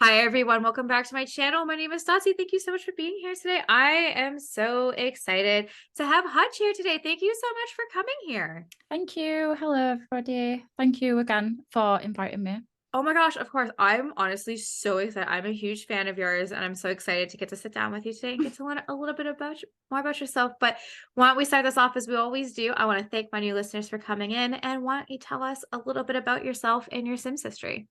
Hi everyone, welcome back to my channel. My name is Stassi. Thank you so much for being here today. I am so excited to have Hutch here today. Thank you so much for coming here. Thank you. Hello, everybody. Thank you again for inviting me. Oh my gosh, of course. I'm honestly so excited. I'm a huge fan of yours, and I'm so excited to get to sit down with you today and get to learn a little bit about more about yourself. But why don't we start this off as we always do? I want to thank my new listeners for coming in, and why don't you tell us a little bit about yourself and your Sims history?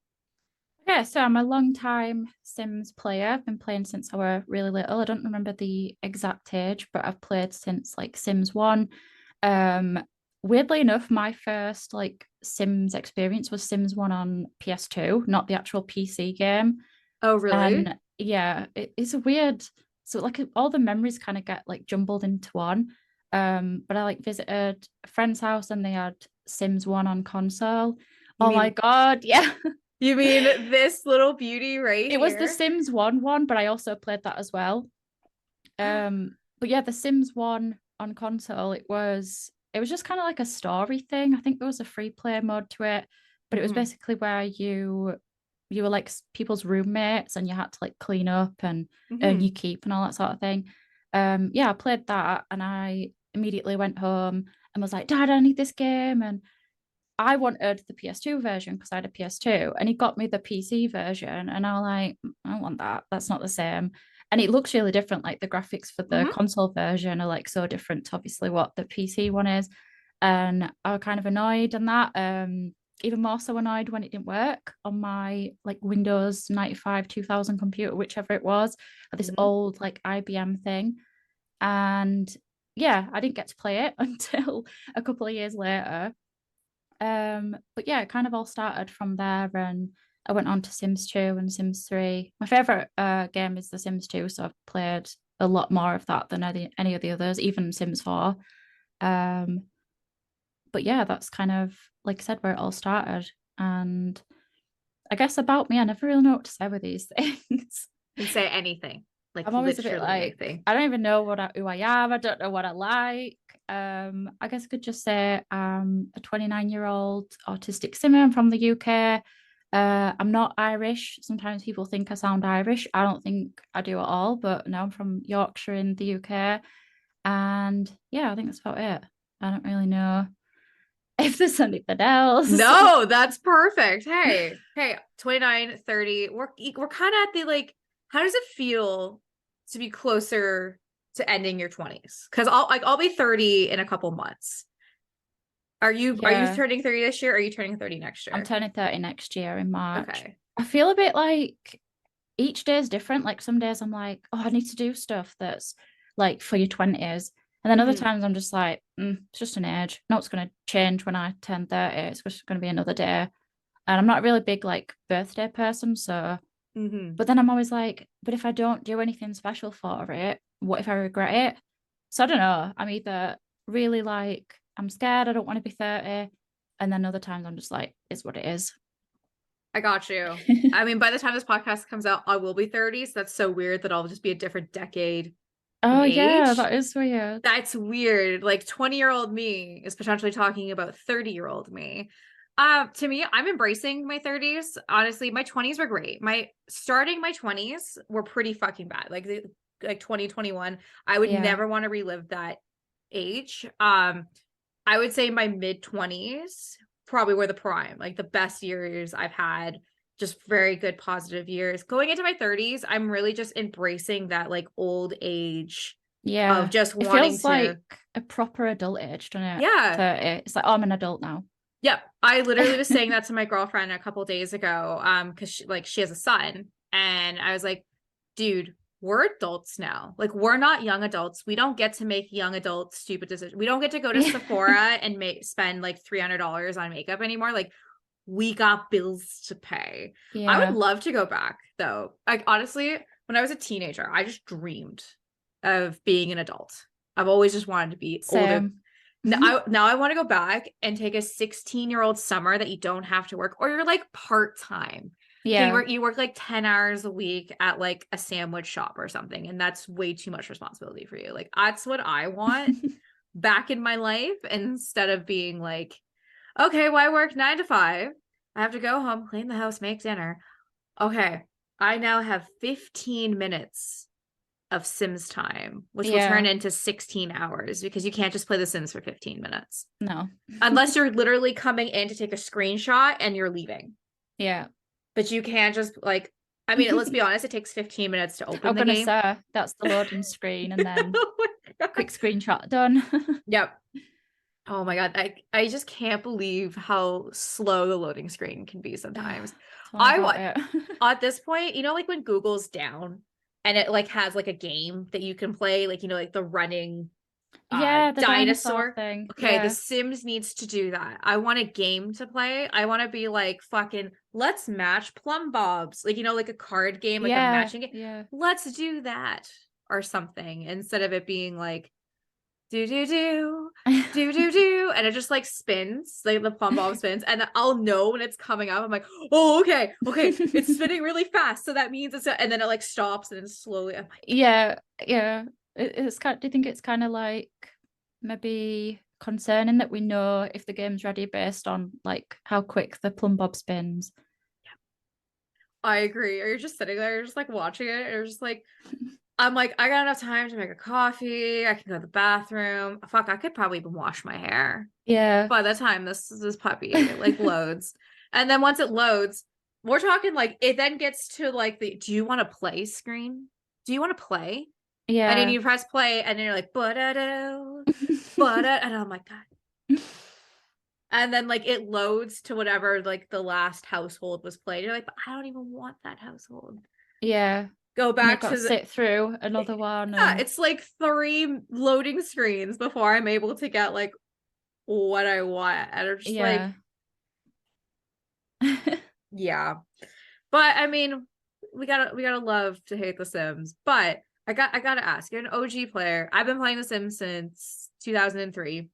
Okay, so I'm a long time Sims player. I've been playing since I were really little. I don't remember the exact age, but I've played since like Sims 1. Um, Weirdly enough, my first like Sims experience was Sims 1 on PS2, not the actual PC game. Oh, really? And yeah, it's a weird, so like all the memories kind of get like jumbled into one. But I like visited a friend's house and they had Sims 1 on console. You Oh my mean God, yeah. you mean this little beauty right It was the here? Sims 1, but I also played that as well. But yeah, the Sims 1 on console, it was just kind of like a story thing. I think there was a free play mode to it, but it was Mhm. basically where you were like people's roommates and you had to like clean up and earn Mhm. your keep and all that sort of thing. Yeah, I played that and I immediately went home and was like, Dad, I need this game. And I wanted the PS2 version because I had a PS2 and he got me the PC version. And I was like, I don't want that. That's not the same. And it looks really different. Like the graphics for the Mhm. console version are like so different to obviously what the PC one is. And I was kind of annoyed on that. Even more so annoyed when it didn't work on my like Windows 95 2000 computer, whichever it was, or this Mhm. old like IBM thing. And yeah, I didn't get to play it until a couple of years later. But yeah, it kind of all started from there, and I went on to Sims 2 and Sims 3. My favorite game is The Sims 2, so I've played a lot more of that than any of the others, even Sims 4. Um, but yeah, that's kind of like I said where it all started. And I guess about me, I never really know what to say with these things. Can say anything, like I'm always a bit literally like, anything. I don't even know who I am. I don't know what I like. I guess I could just say I'm a 29-year-old autistic simmer. I'm from the UK. I'm not Irish. Sometimes people think I sound Irish. I don't think I do at all, but no, I'm from Yorkshire in the UK. And yeah, I think that's about it. I don't really know if there's anything else. No, that's perfect. Hey, 29, 30. We're kind of at the like, how does it feel to be closer to ending your 20s? Because I'll be 30 in a couple months. Are you Yeah, turning 30 this year? Or are you turning 30 next I'm year? turning 30 next year in March. Okay. I feel a bit like each day is different. Like some days I'm like, oh, I need to do stuff that's like for your 20s. And then other Hmm. times I'm just like, it's just an age. No, it's going to change when I turn 30. It's just going to be another day. And I'm not a really big like birthday person. So, Hmm. but then I'm always like, but if I don't do anything special for it, what if I regret it? So I don't know. I'm either really like, I'm scared, I don't want to be 30. And then other times I'm just like, it's what it is. I got you. I mean, by the time this podcast comes out, I will be 30, so that's so weird that I'll just be a different decade in Oh, yeah, age. that is weird. That's weird. Like 20-year-old me is potentially talking about 30-year-old me. To me, I'm embracing my 30s. Honestly, my 20s were great. My 20s were pretty fucking bad. Like 2021. I would Yeah. never want to relive that age. I would say my mid 20s probably were the prime, like the best years I've had, just very good positive years. Going into my 30s, I'm really just embracing that like old age of Yeah. just It wanting feels to. like a proper adult age, doesn't it? Yeah. 30. It's like, oh, I'm an adult now. Yep. I literally was saying that to my girlfriend a couple days ago, because she has a son, and I was like, dude, we're adults now. Like we're not young adults. We don't get to make young adults stupid decisions. We don't get to go to Yeah. Sephora and spend like $300 on makeup anymore. Like we got bills to pay. I would Yeah. love to go back though. Like honestly, when I was a teenager, I just dreamed of being an adult. I've always just wanted to be older. Same. Now I want to go back and take a 16-year-old summer that you don't have to work, or you're like part-time. So you Yeah. work like 10 hours a week at like a sandwich shop or something, and that's way too much responsibility for you. Like that's what I want back in my life, instead of being like, okay, well, I work 9 to 5. I have to go home, clean the house, make dinner. Okay. I now have 15 minutes of Sims time, which will turn Yeah. into 16 hours because you can't just play The Sims for 15 minutes. No. Unless you're literally coming in to take a screenshot and you're leaving. Yeah. But you can't just like, I mean, let's be honest, it takes 15 minutes to open I'm the gonna game. say that's the loading screen and then Oh my God. quick screenshot done. Yep. Oh my God. I just can't believe how slow the loading screen can be sometimes. Tell me I about want it. at this point, like when Google's down and it like has like a game that you can play, like like the running Yeah, the dinosaur dinosaur. thing. Okay, The Yeah. Sims needs to do that. I want a game to play. I want to be like fucking let's match plumb bobs. Like like a card game, like a Yeah. matching game. Yeah. Let's do that or something instead of it being like do do do do do do and it just like spins, like the plumb bob spins, and I'll know when it's coming up. I'm like, oh okay, it's spinning really fast, so that means and then it like stops and then slowly I'm like, Yeah. Yeah. It's kind do you think it's kind of like maybe concerning that we know if the game's ready based on like how quick the plumb bob spins? I agree. Or you're just sitting there, you're just like watching it, and you're just like, I'm like, I got enough time to make a coffee. I can go to the bathroom. Fuck, I could probably even wash my hair Yeah. by the time this puppy like loads. And then once it loads, we're talking like it then gets to like the do you want to play screen? Do you want to play? And then Yeah. you press play and then you're like, but and I'm like, God. And then like it loads to whatever like the last household was played. You're like, but I don't even want that household. Yeah. Go And you've back got to to the sit through another one yeah, and it's like 3 loading screens before I'm able to get like what I want. And I'm just like, yeah. yeah. But I mean, we gotta love to hate The Sims. But I gotta ask, you're an OG player. I've been playing The Sims since 2003.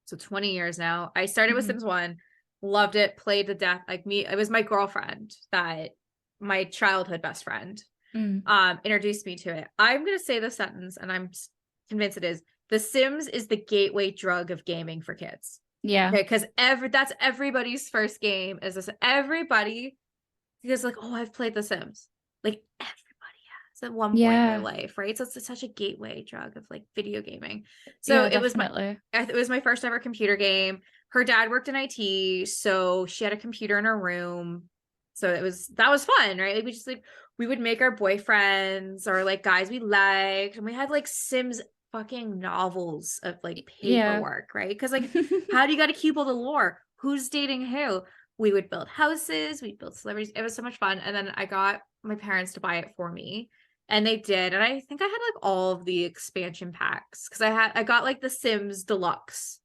So 20 years now. I started with Mhm. Sims 1, loved it, played to death. Like me, it was my girlfriend that my childhood best friend Mm. introduced me to it. I'm gonna say the sentence, and I'm convinced it is: The Sims is the gateway drug of gaming for kids. Yeah. Okay, because that's everybody's first game is this. Everybody is like, oh, I've played The Sims. Like everybody has at one point in their Yeah. life, right? So it's such a gateway drug of like video gaming. So Yeah, it was definitely. it was my first ever computer game. Her dad worked in IT, so she had a computer in her room. So that was fun, right? Like we would make our boyfriends or like guys we liked, and we had like Sims fucking novels of like Yeah. paperwork, right? Because like, how do you got to keep all the lore? Who's dating who? We would build houses, we'd build celebrities. It was so much fun. And then I got my parents to buy it for me. And they did. And I think I had like all of the expansion packs because I got like the Sims Deluxe.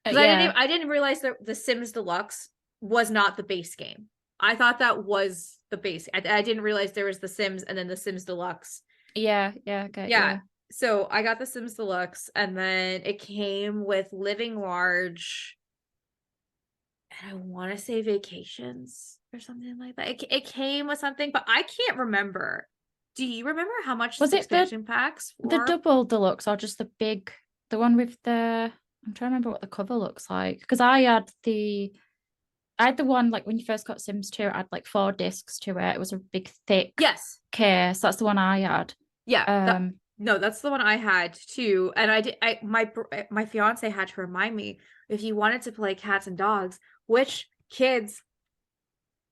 Because Yeah. I didn't realize that the Sims Deluxe was not the base game. I thought that was the base. I didn't realize there was the Sims and then the Sims Deluxe. Yeah. Yeah. Okay. Yeah. Yeah. So I got the Sims Deluxe and then it came with Living Large and I want to say Vacations or something like that. It came with something, but I can't remember. Do you remember how much Was these it expansion packs the were? double deluxe or just the big, the one with the? I'm trying to remember what the cover looks like because I had the one like when you first got Sims 2, it had like 4 discs to it. It was a big thick Yes. case. That's the one I had. Yeah. Um, No, that's the one I had too. And my fiance had to remind me if you wanted to play cats and dogs, which kids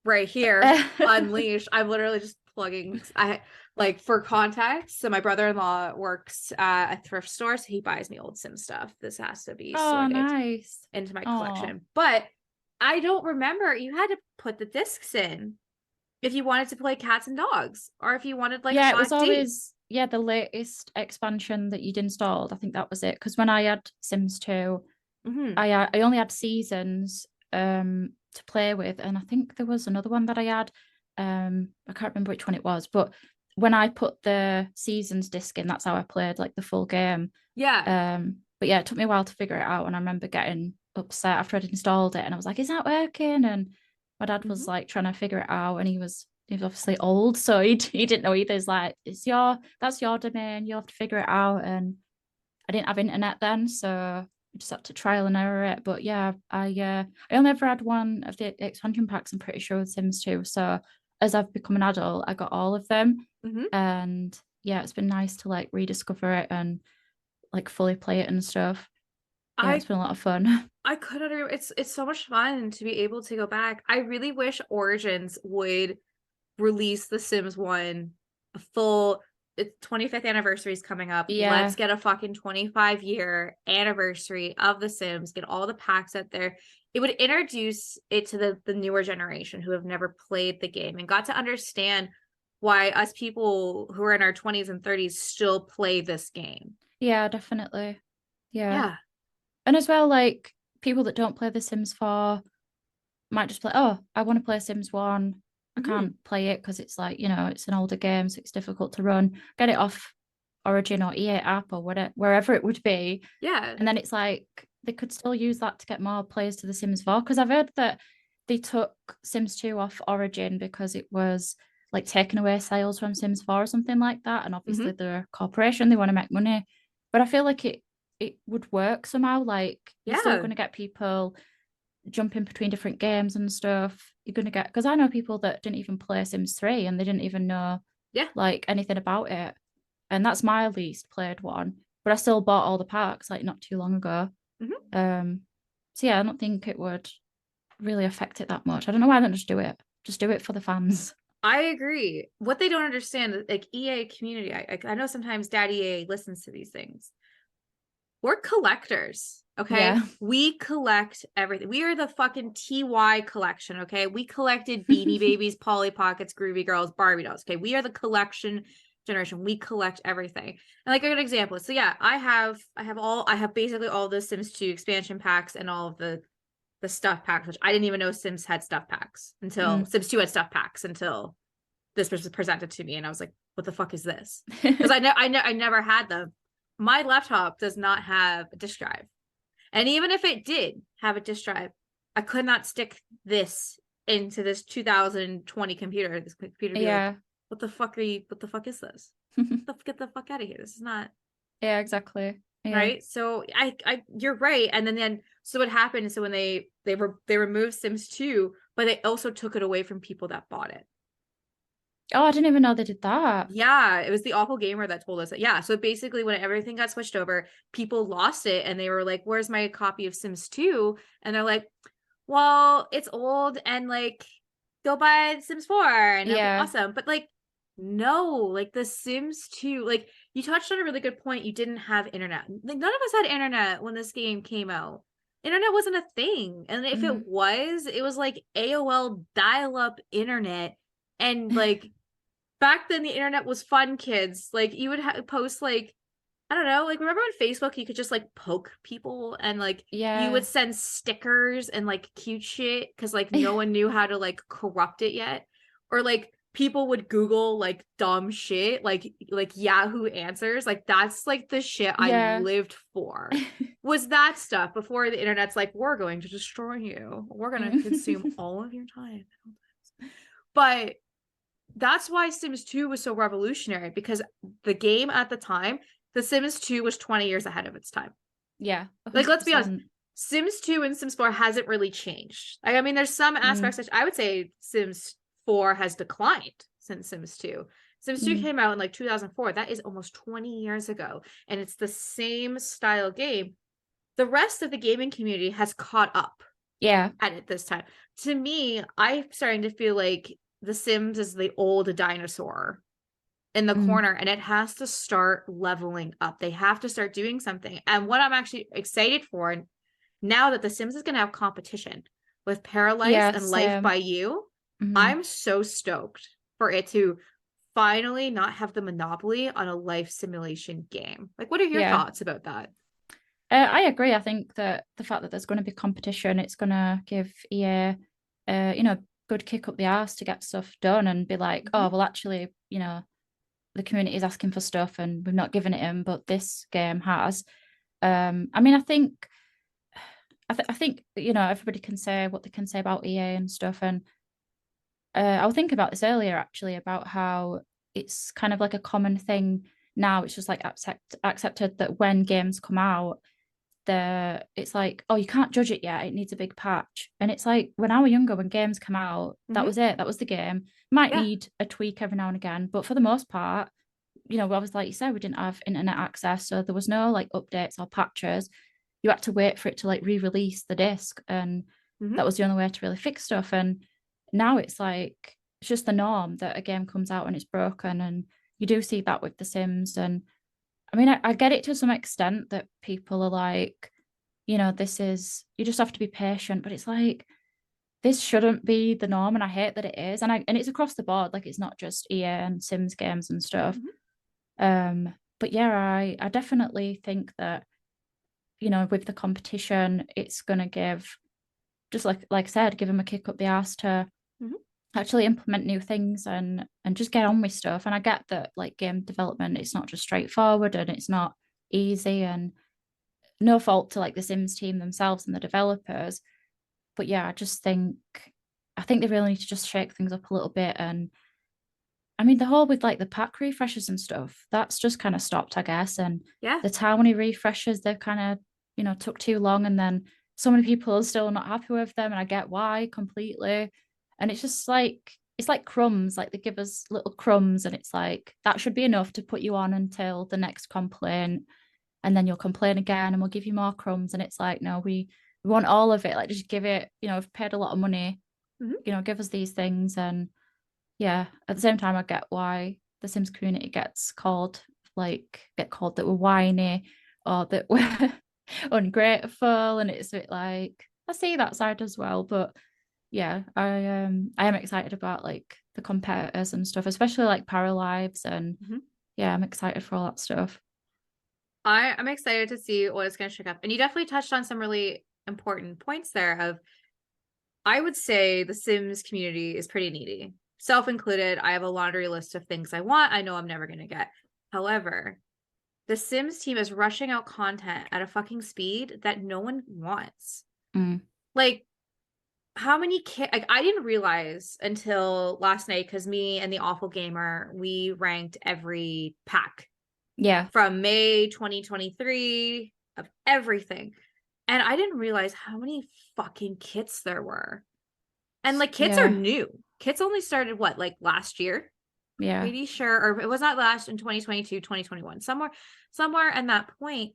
right here unleashed. I'm literally just plugging. I like for context. So my brother-in-law works at a thrift store, so he buys me old Sim stuff. This has to be oh, sorted nice. into my Oh, collection. But I don't remember. You had to put the discs in if you wanted to play cats and dogs, or if you wanted like yeah. It was hot date. always the latest expansion that you'd installed. I think that was it. Because when I had Sims 2, Mm-hmm. I only had seasons to play with, and I think there was another one that I had. I can't remember which one it was, but when I put the seasons disc in, that's how I played like the full game. Yeah. But yeah, it took me a while to figure it out, and I remember getting upset after I'd installed it, and I was like, "Is that working?" And my dad was Mm-hmm. like trying to figure it out, and he was obviously old, so he didn't know either. He's like, that's your domain, you'll have to figure it out. And I didn't have internet then, so I just had to trial and error it. But yeah, I only ever had one of the expansion packs, I'm pretty sure, with Sims 2. So as I've become an adult, I got all of them. Hmm. And yeah, it's been nice to like rediscover it and like fully play it and stuff. Yeah, it's I been a lot of fun. I couldn't agree. It's so much fun to be able to go back. I really wish Origins would release The Sims 1 a full. Its 25th anniversary is coming up. Let's Yeah. get a fucking 25-year anniversary of The Sims, get all the packs out there. It would introduce it to the newer generation who have never played the game and got to understand why us people who are in our 20s and 30s still play this game. Yeah, definitely. Yeah. Yeah. And as well, like people that don't play The Sims 4 might just play, oh, I want to play Sims 1. I Hmm. can't play it because it's like, it's an older game, so it's difficult to run. Get it off Origin or EA app or whatever, wherever it would be. Yeah. And then it's like they could still use that to get more players to The Sims 4. Because I've heard that they took Sims 2 off Origin because it was like taking away sales from Sims 4 or something like that. And obviously Hmm. they're a corporation, they want to make money. But I feel like it would work somehow. Like you're still Yeah. going to get people jumping between different games and stuff. You're going to get, because I know people that didn't even play Sims 3 and they didn't even know Yeah. like anything about it. And that's my least played one. But I still bought all the packs like not too long ago. Hmm. Um, so yeah, I don't think it would really affect it that much. I don't know why I don't just do it. Just do it for the fans. I agree. What they don't understand, like EA community, I know sometimes Daddy EA listens to these things. We're collectors, okay? Yeah. We collect everything. We are the fucking TY collection, okay? We collected Beanie Babies, Polly Pockets, Groovy Girls, Barbie dolls, okay? We are the collection generation. We collect everything. And like a good example. So yeah, I have basically all the Sims 2 expansion packs and all of the stuff packs, which I didn't even know Sims had stuff packs until Mm. Sims 2 had stuff packs until this was presented to me, and I was like, "What the fuck is this?" Because I never had them. My laptop does not have a disk drive, and even if it did have a disk drive, I could not stick this into this 2020 computer. This computer would be like, Yeah. "What the fuck are you? What the fuck is this? Get the fuck out of here! This is not." Yeah, exactly. Yeah. Right. So you're right. And then so what happened, so when they removed Sims 2, but they also took it away from people that bought it. Oh, I didn't even know they did that. Yeah, it was the awful gamer that told us that. Yeah, so basically when everything got switched over, people lost it and they were like, "Where's my copy of Sims 2?" And they're like, "Well, it's old and like go buy Sims 4 and it'll be Yeah. awesome." But like no, like the Sims 2, like you touched on a really good point. You didn't have internet. Like none of us had internet when this game came out. Internet wasn't a thing. And if Mm. it was like AOL dial-up internet and like back then the internet was fun, kids. Like you would post like I don't know, like remember on Facebook you could just like poke people and like you Yeah. would send stickers and like cute shit because like no one knew how to like corrupt it yet, or like people would Google like dumb shit like Yahoo Answers. Like that's like the shit I Yeah. lived for. Was that stuff before the internet's like we're going to destroy you, we're going to consume all of your time. But that's why Sims 2 was so revolutionary, because the game at the time, The Sims 2 was 20 years ahead of its time. Yeah, Like, let's be honest, 100%. Sims 2 and Sims 4 hasn't really changed. I mean, there's some Mm. aspects that I would say Sims 4 has declined since Sims 2. Sims 2 Mm. came out in like 2004. That is almost 20 years ago. And it's the same style game. The rest of the gaming community has caught up Yeah. at it this time. To me, I'm starting to feel like The Sims is the old dinosaur in the Mm. corner and it has to start leveling up. They have to start doing something. And what I'm actually excited for now that The Sims is going to have competition with Paralyze Yeah, and Life by same. You, Mm. I'm so stoked for it to finally not have the monopoly on a life simulation game. Like, what are your Yeah. thoughts about that? I agree. I think that the fact that there's going to be competition, it's going to give EA, good kick up the arse to get stuff done and be like, Mhm. oh, well, actually, the community is asking for stuff and we've not given it in, but this game has. I mean, I think everybody can say what they can say about EA and stuff, and I was thinking about this earlier actually about how it's kind of like a common thing now. It's just like accepted that when games come out, it's like, oh, you can't judge it yet, it needs a big patch. And it's like, when I was younger, when games come out, that Hmm. was it, that was the game. Might Yeah. need a tweak every now and again, but for the most part, obviously, like you said, we didn't have internet access, so there was no like updates or patches. You had to wait for it to like re-release the disc, and Hmm. that was the only way to really fix stuff. And now it's like it's just the norm that a game comes out and it's broken, and you do see that with The Sims. And I mean, I get it to some extent that people are like, this is, you just have to be patient, but it's like this shouldn't be the norm, and I hate that it is. And it's across the board, like it's not just EA and Sims games and stuff. Hmm. But yeah, I definitely think that, with the competition, it's gonna give, just like I said, give them a kick up the ass to Hmm. actually implement new things and just get on with stuff. And I get that like game development, it's not just straightforward and it's not easy, and no fault to like the Sims team themselves and the developers. But yeah, I think they really need to just shake things up a little bit. And I mean, the whole with like the pack refreshes and stuff, that's just kind of stopped, I guess. And Yeah. the towny refreshes, they've kind of, took too long. And then so many people are still not happy with them. And I get why completely. And it's just like, it's like crumbs, like they give us little crumbs. And it's like, that should be enough to put you on until the next complaint. And then you'll complain again and we'll give you more crumbs. And it's like, no, we want all of it. Like just give it, we've paid a lot of money, Hmm. give us these things. And yeah, at the same time, I get why the Sims community get called that we're whiny or that we're ungrateful, and it's a bit like I see that side as well. But yeah, I am excited about like the competitors and stuff, especially like Paralives, and Hmm. yeah, I'm excited for all that stuff. I'm excited to see what it's going to shake up. And you definitely touched on some really important points there of, I would say the Sims community is pretty needy, self included. I have a laundry list of things I want. I know I'm never going to get. However, the Sims team is rushing out content at a fucking speed that no one wants. Mm, Like, how many kids? Like, I didn't realize until last night, because me and the Awful Gamer, we ranked every pack yeah, from May 2023 of everything. And I didn't realize how many fucking kits there were. And like kits are yeah, new. Kits only started what, like last year? yeah, Pretty sure, or it was not last in 2022, 2021. Somewhere in that point.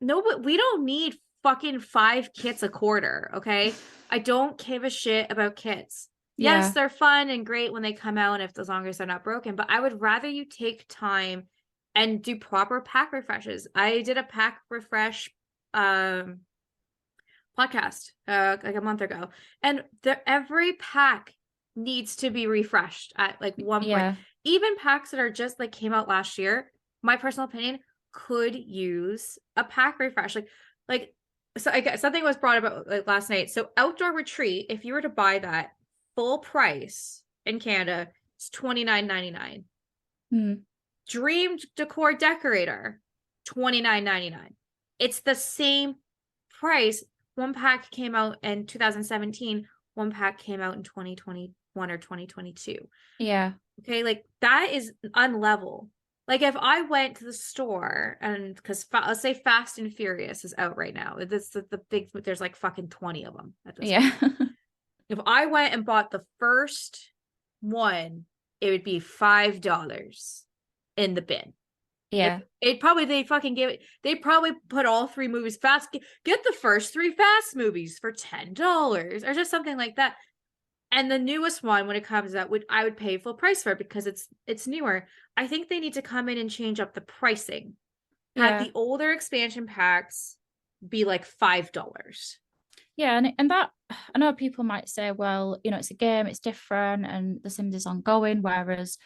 No, but we don't need fucking 5 kits a quarter, okay? I don't give a shit about kits. Yes, yeah, they're fun and great when they come out, if as long as they're not broken, but I would rather you take time and do proper pack refreshes. I did a pack refresh um podcast like a month ago, and every pack needs to be refreshed at like one point. yeah, Even packs that are just like came out last year, my personal opinion, could use a pack refresh. Like so I guess something was brought about like last night. So outdoor retreat, if you were to buy that full price in Canada, it's $29.99. mm, Dream decor decorator, $29.99. It's the same price. One pack came out in 2017, one pack came out in 2021 or 2022. yeah, Okay, like that is unlevel. Like if I went to the store, and because let's say Fast and Furious is out right now, this the big, there's like fucking 20 of them at this yeah, point. If I went and bought the first one, it would be $5 in the bin. If yeah, it probably, they fucking give it, they probably put all 3 movies fast. Get the first 3 Fast movies for $10 or just something like that. And the newest one, when it comes out, I would pay full price for it because it's newer. I think they need to come in and change up the pricing. Have yeah. the older expansion packs be like $5. Yeah, and that, I know people might say, well, it's a game, it's different, and The Sims is ongoing, whereas,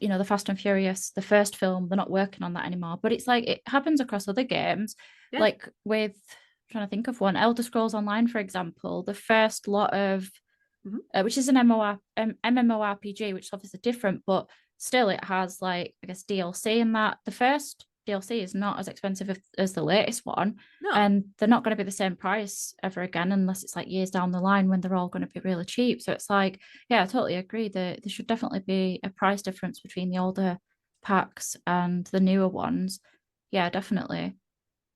the Fast and Furious, the first film, they're not working on that anymore. But it's like it happens across other games, Yeah. like with, I'm trying to think of one, Elder Scrolls Online, for example, the first lot of, Mhm. which is an MMORPG, which is obviously different, but still it has like, I guess, DLC in that. The first DLC is not as expensive as the latest one, No. and they're not going to be the same price ever again unless it's like years down the line when they're all going to be really cheap. So it's like, yeah, I totally agree that there should definitely be a price difference between the older packs and the newer ones. Yeah, definitely.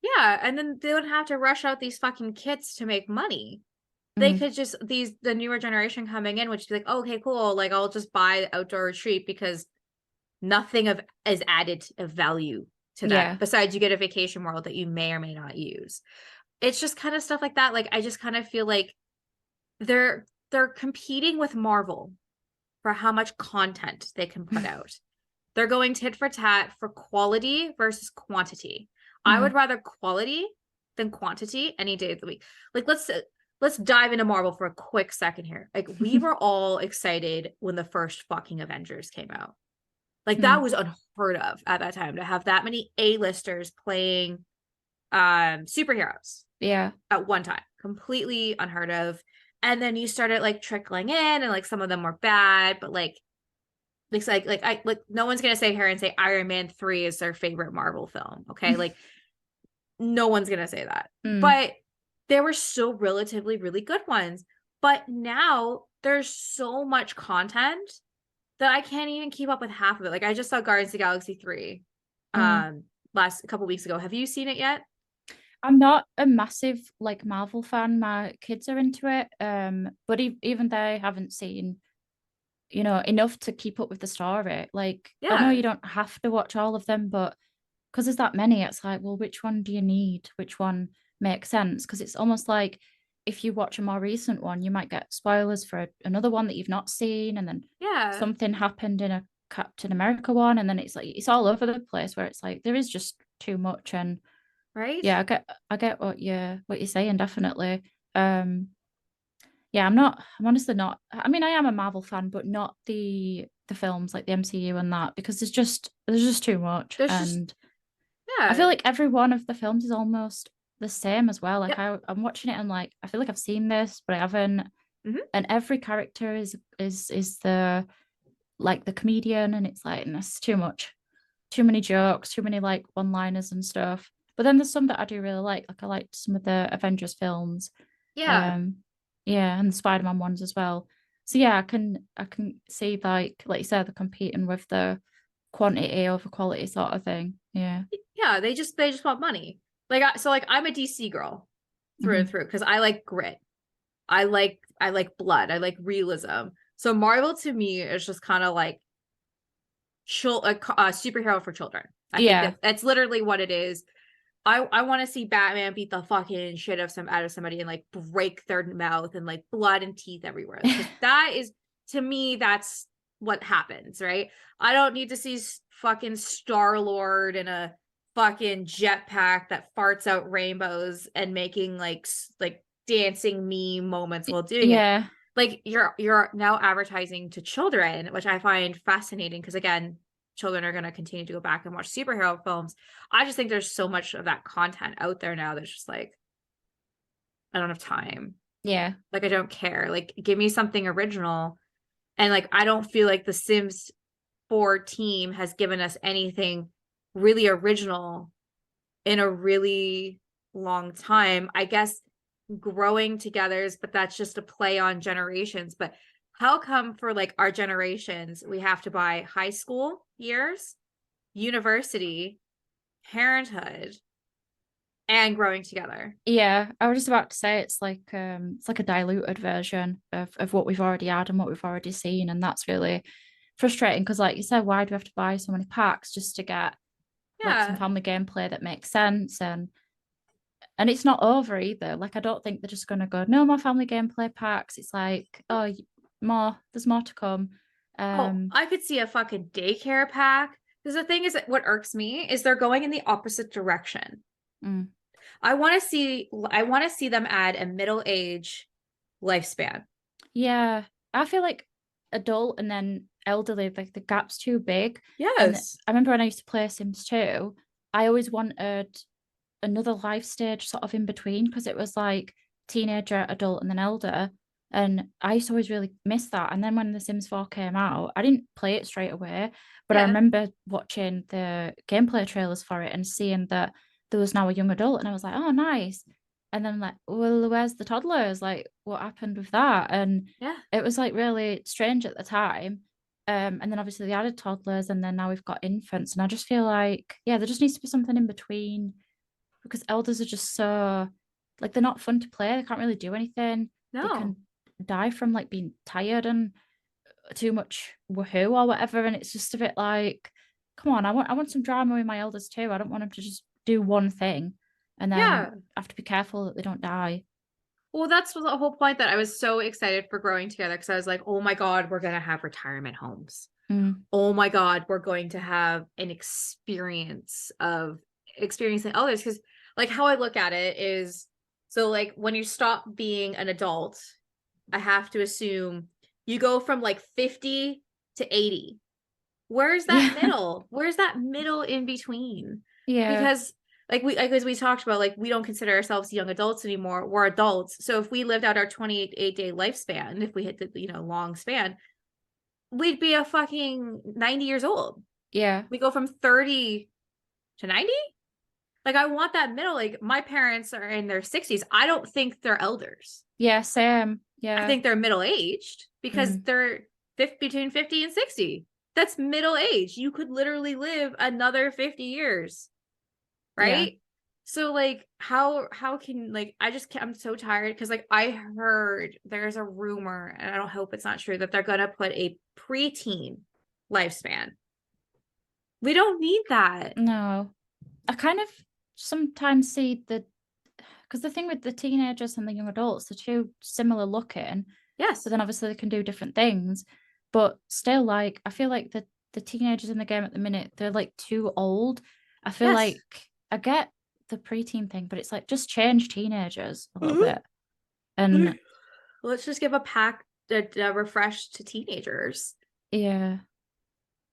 Yeah, and then they wouldn't have to rush out these fucking kits to make money. They Mm, could just the newer generation coming in, which would be like, oh, okay, cool. Like I'll just buy the outdoor retreat because nothing of is added of value to that yeah. besides you get a vacation world that you may or may not use. It's just kind of stuff like that. Like I just kind of feel like they're competing with Marvel for how much content they can put out. They're going tit for tat for quality versus quantity. I would Mm, rather quality than quantity any day of the week. Like let's dive into Marvel for a quick second here. Like we were all excited when the first fucking Avengers came out. Like that mm, was unheard of at that time to have that many A-listers playing superheroes yeah. at one time. Completely unheard of. And then you started like trickling in and like some of them were bad, but like it's like I like no one's gonna say here and say Iron Man 3 is their favorite Marvel film. Okay. Like no one's gonna say that. Mm, But there were still relatively really good ones. But now there's so much content that I can't even keep up with half of it. Like I just saw Guardians of the Galaxy 3 mm. last a couple weeks ago. Have you seen it yet? I'm not a massive like Marvel fan. My kids are into it, but even they haven't seen, enough to keep up with the story. Like, I know Yeah, you don't have to watch all of them, but because there's that many, it's like, well, which one do you need? Which one makes sense? Because it's almost like if you watch a more recent one, you might get spoilers for another one that you've not seen, and then yeah, something happened in a Captain America one, and then it's like it's all over the place where it's like there is just too much. And right? yeah, I get what you're saying, definitely. Um, yeah, I'm honestly not. I mean, I am a Marvel fan, but not the films like the MCU and that, because there's just too much. There's just And I feel yeah, like every one of the films is almost the same as well. Like yep. I'm watching it and like I feel like I've seen this, but I haven't. Hmm. And every character is the like the comedian, and it's like that's too much, too many jokes, too many like one-liners and stuff. But then there's some that I do really like. Like I liked some of the Avengers films, Yeah. um, yeah, and the Spider-Man ones as well. So yeah, I can see like you said, they're competing with the quantity over quality sort of thing. Yeah. Yeah, they just want money. Like I'm a DC girl through and Hmm. through because I like grit. I like blood. I like realism. So Marvel to me is just kind of like a superhero for children. I think Yeah. that's literally what it is. I want to see Batman beat the fucking shit out of somebody and like break their mouth and like blood and teeth everywhere. Because that is to me that's what happens, right? I don't need to see fucking Star Lord in a fucking jetpack that farts out rainbows and making like dancing meme moments while doing it. Yeah. Like you're now advertising to children, which I find fascinating because again, children are going to continue to go back and watch superhero films. I just think there's so much of that content out there now that's just like I don't have time. Yeah. Like I don't care. Like give me something original. And like I don't feel like the Sims 4 team has given us anything really original in a really long time. I guess growing together, but that's just a play on generations. But how come for like our generations, we have to buy high school years, university, parenthood, and growing together? Yeah. I was just about to say it's like a diluted version of what we've already had and what we've already seen. And that's really frustrating because like you said, why do we have to buy so many packs just to get like some Yeah. family gameplay that makes sense? And it's not over either. Like I don't think they're just gonna go, no more family gameplay packs. It's like, oh, there's more to come. Oh, Um, I could see a fucking daycare pack. Because the thing is, what irks me is they're going in the opposite direction. mm, I want to see them add a middle age lifespan. yeah, I feel like adult and then elderly, like the gap's too big. And Yes. I remember when I used to play Sims 2, I always wanted another life stage sort of in between because it was like teenager, adult, and then elder. And I used to always really miss that. And then when The Sims 4 came out, I didn't play it straight away, but I Yeah. remember watching the gameplay trailers for it and seeing that there was now a young adult, and I was like, oh, nice. And then like, well, where's the toddlers? Like, what happened with that? And Yeah. it was like really strange at the time. And then obviously they added toddlers, and then now we've got infants, and I just feel like, yeah, there just needs to be something in between because elders are just so like they're not fun to play. They can't really do anything. They No. can die from like being tired and too much woohoo or whatever. And it's just a bit like, come on, I want some drama with my elders too. I don't want them to just do one thing and then Yeah. have to be careful that they don't die. Well, that's the whole point that I was so excited for growing together because I was like, oh my God, we're going to have retirement homes. Mm. Oh my God, we're going to have an experience of experiencing others. Because, like, how I look at it is so, like, when you stop being an adult, I have to assume you go from like 50 to 80. Where's that Yeah. middle? Where's that middle in between? Yeah. Because like as we talked about, like we don't consider ourselves young adults anymore. We're adults. So if we lived out our 28-day lifespan, if we hit the long span, we'd be a fucking 90 years old. Yeah. We go from 30 to 90. Like I want that middle. Like my parents are in their 60s. I don't think they're elders. Yeah. Same. I Yeah. think they're middle aged because Mm. they're between 50 and 60. That's middle age. You could literally live another 50 years, Yeah. right? So like how can like I just I'm so tired because like I heard there's a rumor and I don't hope it's not true that they're gonna put a preteen lifespan. We don't need that. No. I kind of sometimes see because the thing with the teenagers and the young adults, they're too similar looking, but Yes. then obviously they can do different things. But still, like I feel like the teenagers in the game at the minute, they're like too old. I feel Yes. like I get the preteen thing, but it's like just change teenagers a little Mhm. bit. And Let's just give a pack a refresh to teenagers. yeah,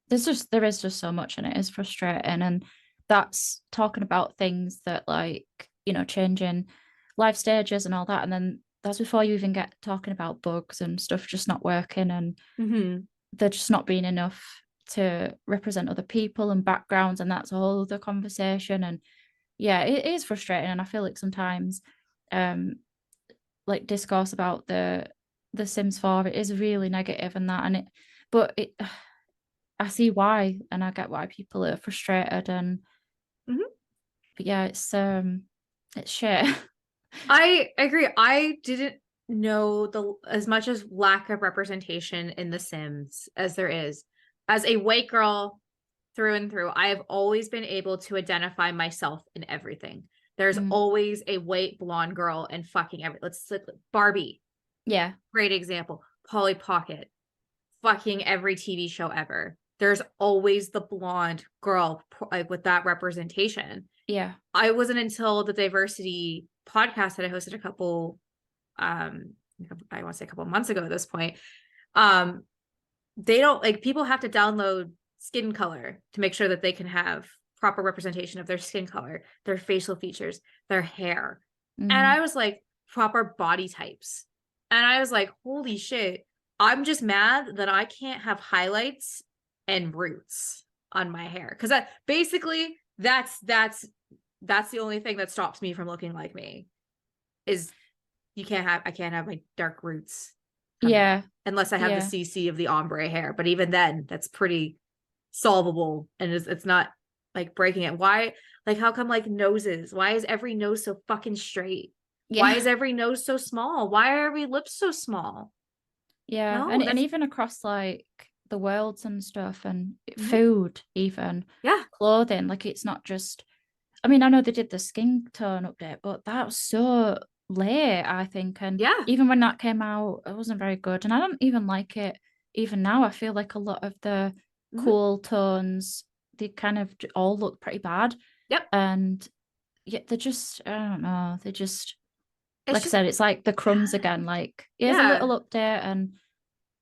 there is just so much and it is frustrating. And that's talking about things that like, changing life stages and all that. And then that's before you even get talking about bugs and stuff just not working and Mm-hmm. there just not being enough to represent other people and backgrounds. And that's a whole other conversation. And yeah, it is frustrating. And I feel like sometimes um like discourse about the Sims 4, it is really negative and that and it but it I see why and I get why people are frustrated and Mm-hmm. but yeah, it's shit. I agree. I didn't know the as much as lack of representation in The Sims as there is. As a white girl through and through, I have always been able to identify myself in everything. There's Mm, always a white blonde girl in fucking let's Barbie, yeah, great example. Polly Pocket, fucking every TV show ever. There's always the blonde girl like with that representation. yeah. I wasn't until the diversity podcast that I hosted a couple I want to say a couple months ago at this point. Um they don't like people have to download skin color to make sure that they can have proper representation of their skin color, their facial features, their hair. And Mm, I was like proper body types. And I was like, holy shit. I'm just mad that I can't have highlights and roots on my hair. Cause that basically that's the only thing that stops me from looking like me is I can't have my dark roots coming out yeah, unless I have the yeah, CC of the ombre hair. But even then, that's pretty solvable and it's not like breaking it. Why like how come like noses? Why is every nose so fucking straight? Why is yeah. every nose so small? Why are every lips so small? Yeah. No, And that's even across like the worlds and stuff and mhm. food, even Yeah, clothing, like it's not just I mean, I know they did the skin tone update, but that was so late, I think. And yeah. even when that came out, it wasn't very good. And I don't even like it even now. I feel like a lot of the Mhm. cool tones, they kind of all look pretty bad. Yep. And yet they're just, I don't know, they just, It's like I just said, it's like the crumbs again. bad. Like here's a Yeah. little update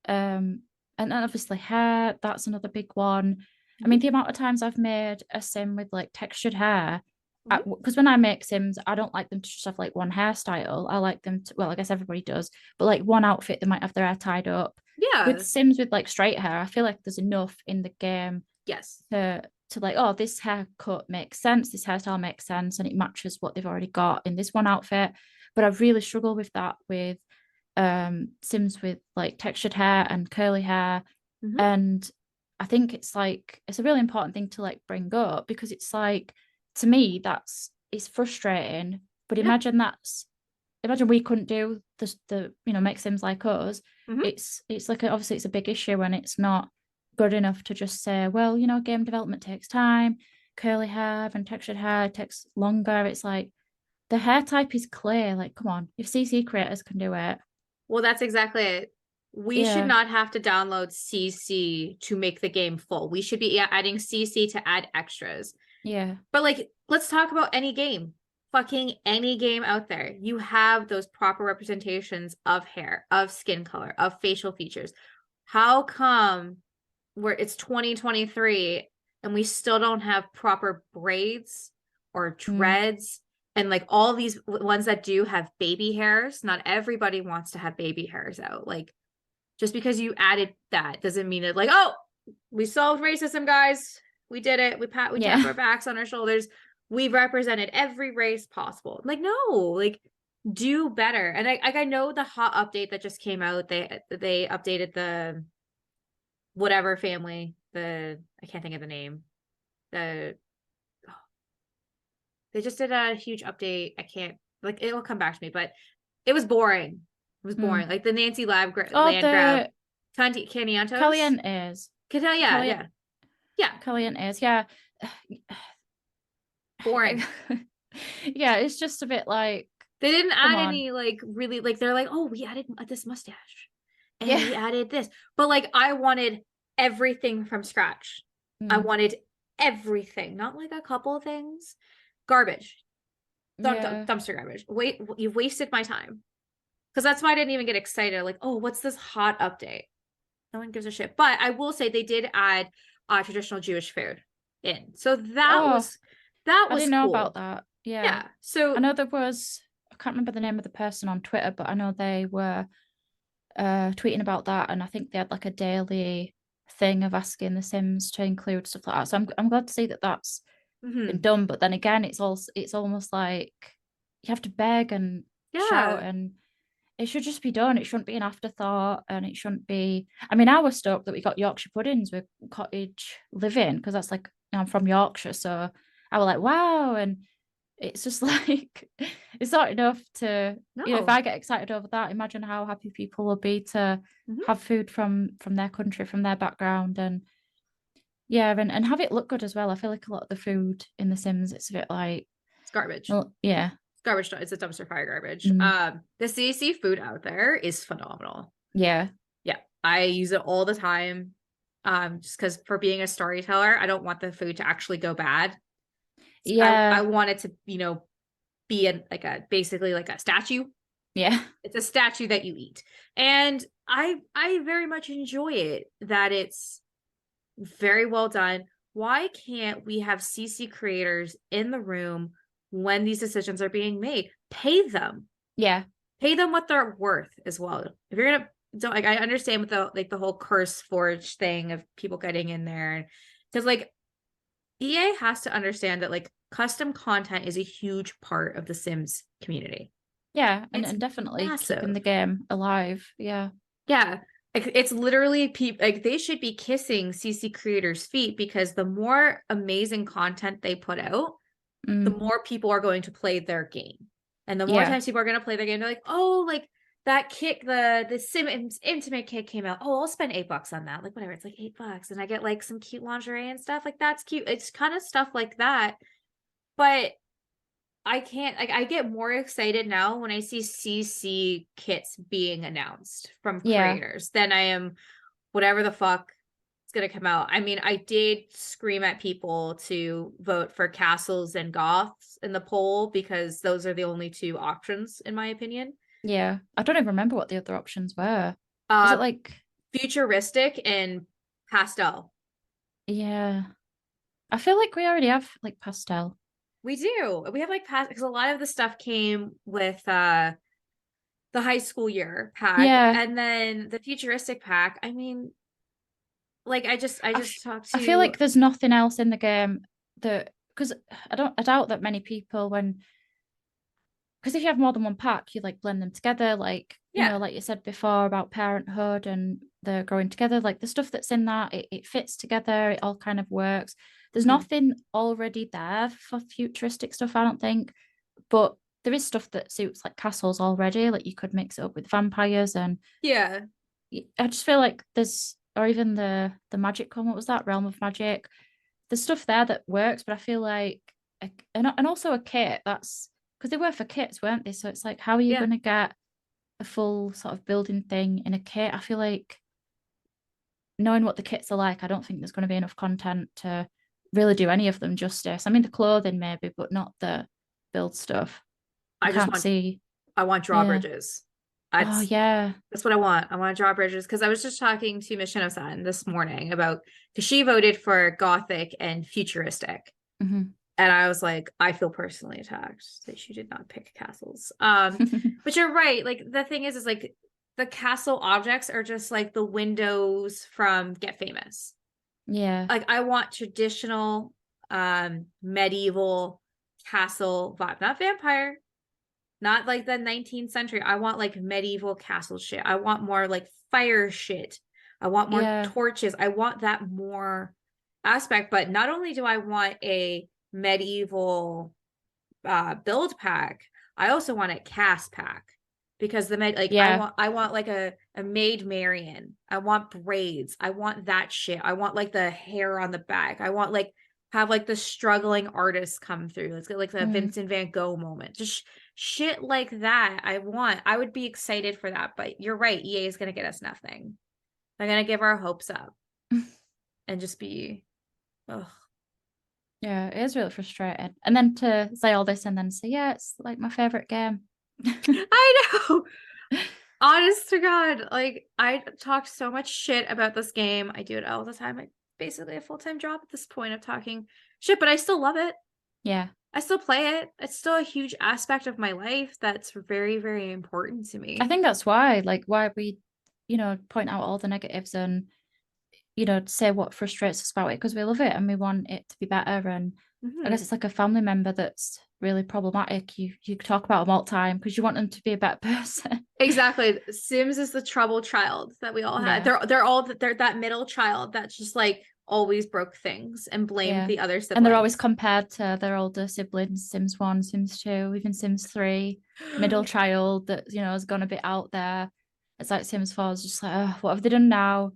um and then obviously hair, that's another big one. I Mhm. mean, the amount of times I've made a sim with like textured hair, Mhm. because when I make sims, I don't like them to just have like one hairstyle. I like them to, well, I guess everybody does, but like one outfit, they might have their hair tied up. With Yeah. sims with like straight hair, I feel like there's enough in the game Yes. to like, oh, this haircut makes sense, this hairstyle makes sense, and it matches what they've already got in this one outfit. But I really struggle with that with sims with like textured hair and curly hair. Mhm. And I think it's like it's a really important thing to like bring up because it's like to me that's it's frustrating. But Yeah. imagine we couldn't do the make Sims like us. Hmm. It's like obviously it's a big issue when it's not good enough to just say, well, game development takes time, curly hair and textured hair takes longer. It's like the hair type is clear. Like, come on, if CC creators can do it. Well, that's exactly it. We should Yeah, not have to download CC to make the game full. We should be adding CC to add extras. yeah, But like, let's talk about any game. Fucking any game out there. You have those proper representations of hair, of skin color, of facial features. How come where it's 2023 and we still don't have proper braids or mm, dreads and like all these ones that do have baby hairs? Not everybody wants to have baby hairs out. Like just because you added that doesn't mean it like, oh, we solved racism, guys. We did it. We tap yeah, our backs on our shoulders. We've represented every race possible. Like, no, like do better. And I know the hot update that just came out, they updated the whatever family, the I can't think of the name. The they just did a huge update. I can't like it will come back to me, but it was boring. It was mm. boring. Like the Nancy Lab Oh, land grab the Caniantos. Calientes, Yeah, Cali yeah. Yeah. Calientes, yeah. Boring. Yeah, it's just a bit like, They didn't come add on. any like really like they're like, oh, we added this mustache and Yeah. we added this. But like I wanted everything from scratch. I Mm, wanted everything, not like a couple of things. Garbage. yeah. Dumpster garbage. Wait, you've wasted my time. Because that's why I didn't even get excited. Like, oh, what's this hot update? No one gives a shit. But I will say they did add traditional Jewish food in. So Oh, that I was didn't know about cool. that. Yeah. Yeah. I So know there was, I can't remember the name of the person on Twitter, but I know they were tweeting about that. And I think they had like a daily thing of asking the Sims to include stuff like that. So I'm glad to see that that's been mhm. done. But then again, it's almost like you have to beg and shout, Yeah. and it should just be done. It shouldn't be an afterthought, and it shouldn't be. I mean, I was stoked that we got Yorkshire puddings with cottage living because that's like I'm from Yorkshire, so I was like, wow. And it's just like it's not enough to, if No. I get excited over that, imagine how happy people will be to Mhm. have food from their country, from their background, and yeah, and have it look good as well. I feel like a lot of the food in The Sims, it's a bit like, It's garbage. well, yeah, It's garbage. It's a dumpster fire garbage. mm, The CC food out there is phenomenal. yeah, Yeah. I use it all the time. Just because for being a storyteller, I don't want the food to actually go bad. I yeah, want it to, be like a basically like a statue. yeah, It's a statue that you eat. And I very much enjoy it that it's very well done. Why can't we have CC creators in the room when these decisions are being made? Pay them. yeah, Pay them what they're worth as well. If you're gonna don't like I understand with the whole curse forge thing of people getting in there because like EA has to understand that like custom content is a huge part of the Sims community. yeah, It's and definitely keeping massive. the game alive. Yeah, Yeah. Like, it's literally people like they should be kissing CC creators' feet because the more amazing content they put out, the mm, more people are going to play their game. And the more yeah, times people are going to play their game, they're like, oh, like that kick, the Sim Intimate kit came out. Oh, I'll spend $8 on that. Like whatever, it's like $8. And I get like some cute lingerie and stuff. Like that's cute. It's kind of stuff like that. But I can't like I get more excited now when I see CC kits being announced from yeah, creators than I am whatever the fuck is gonna come out. I mean, I did scream at people to vote for castles and goths in the poll because those are the only two options, in my opinion. yeah. I don't even remember what the other options were. Was it Uh like, futuristic and pastel. yeah? I feel like we already have like pastel. We do. We have like past because a lot of the stuff came with the high school year pack Yeah, and then the futuristic pack. I mean, like I just talked I feel to like there's nothing else in the game that, because I doubt that many people, when because if you have more than one pack, you like blend them together, like Yeah. like you said before about parenthood and the growing together, like the stuff that's in that, it fits together, it all kind of works. There's Mhm. nothing already there for futuristic stuff, I don't think, but there is stuff that suits like castles already, like you could mix it up with vampires, and Yeah. I just feel like there's, or even the magic one, what was that, realm of magic, there's stuff there that works, but I feel like and also a kit, that's because they were for kits, weren't they? So it's like, how are you Yeah. going to get a full sort of building thing in a kit? I feel like knowing what the kits are like, I don't think there's going to be enough content to really do any of them justice. I mean, the clothing maybe, but not the build stuff. I I just can't want see. I want Yeah. drawbridges. Oh That's yeah. that's what I want. I want drawbridges because I was just talking to Michino-san this morning about because she voted for Gothic and futuristic. Hmm. And I was like, I feel personally attacked that she did not pick castles. But you're right. Like the thing is like the castle objects are just like the windows from Get Famous. Yeah. Like I want traditional medieval castle vibe, not vampire, not like the 19th century. I want like medieval castle shit. I want more like fire shit. I want more Yeah. torches. I want that more aspect. But not only do I want a medieval build pack, I also want a cast pack because the like Yeah. I want like a maid Marian. I want braids. I want that shit. I want like the hair on the back. I want like have like the struggling artist come through. Let's get like the Mm. Vincent Van Gogh moment. Just shit like that. I would be excited for that. But you're right. EA is gonna get us nothing. They're gonna give our hopes up and just be, oh, Yeah, it is really frustrating. And then to say all this and then say, yeah, it's like my favorite game. I know. Honest to God, like I talked so much shit about this game. I do it all the time. I basically a full-time job at this point of talking shit, but I still love it. Yeah. I still play it. It's still a huge aspect of my life that's very, very important to I me. think that's why we, point out all the negatives and, say what frustrates us about it because we love it and we want it to be better. And I guess Hmm. it's like a family member that's really problematic. You talk about them all the time because you want them to be a better person. Exactly. Sims is the troubled child that we all had. Yeah. They're that middle child that's just like always broke things and blamed Yeah. the other And they're always siblings. compared to their older siblings, Sims 1, Sims 2, even Sims 3, middle child that, has gone a bit out there. It's like Sims 4 is just like, oh, what have they done now?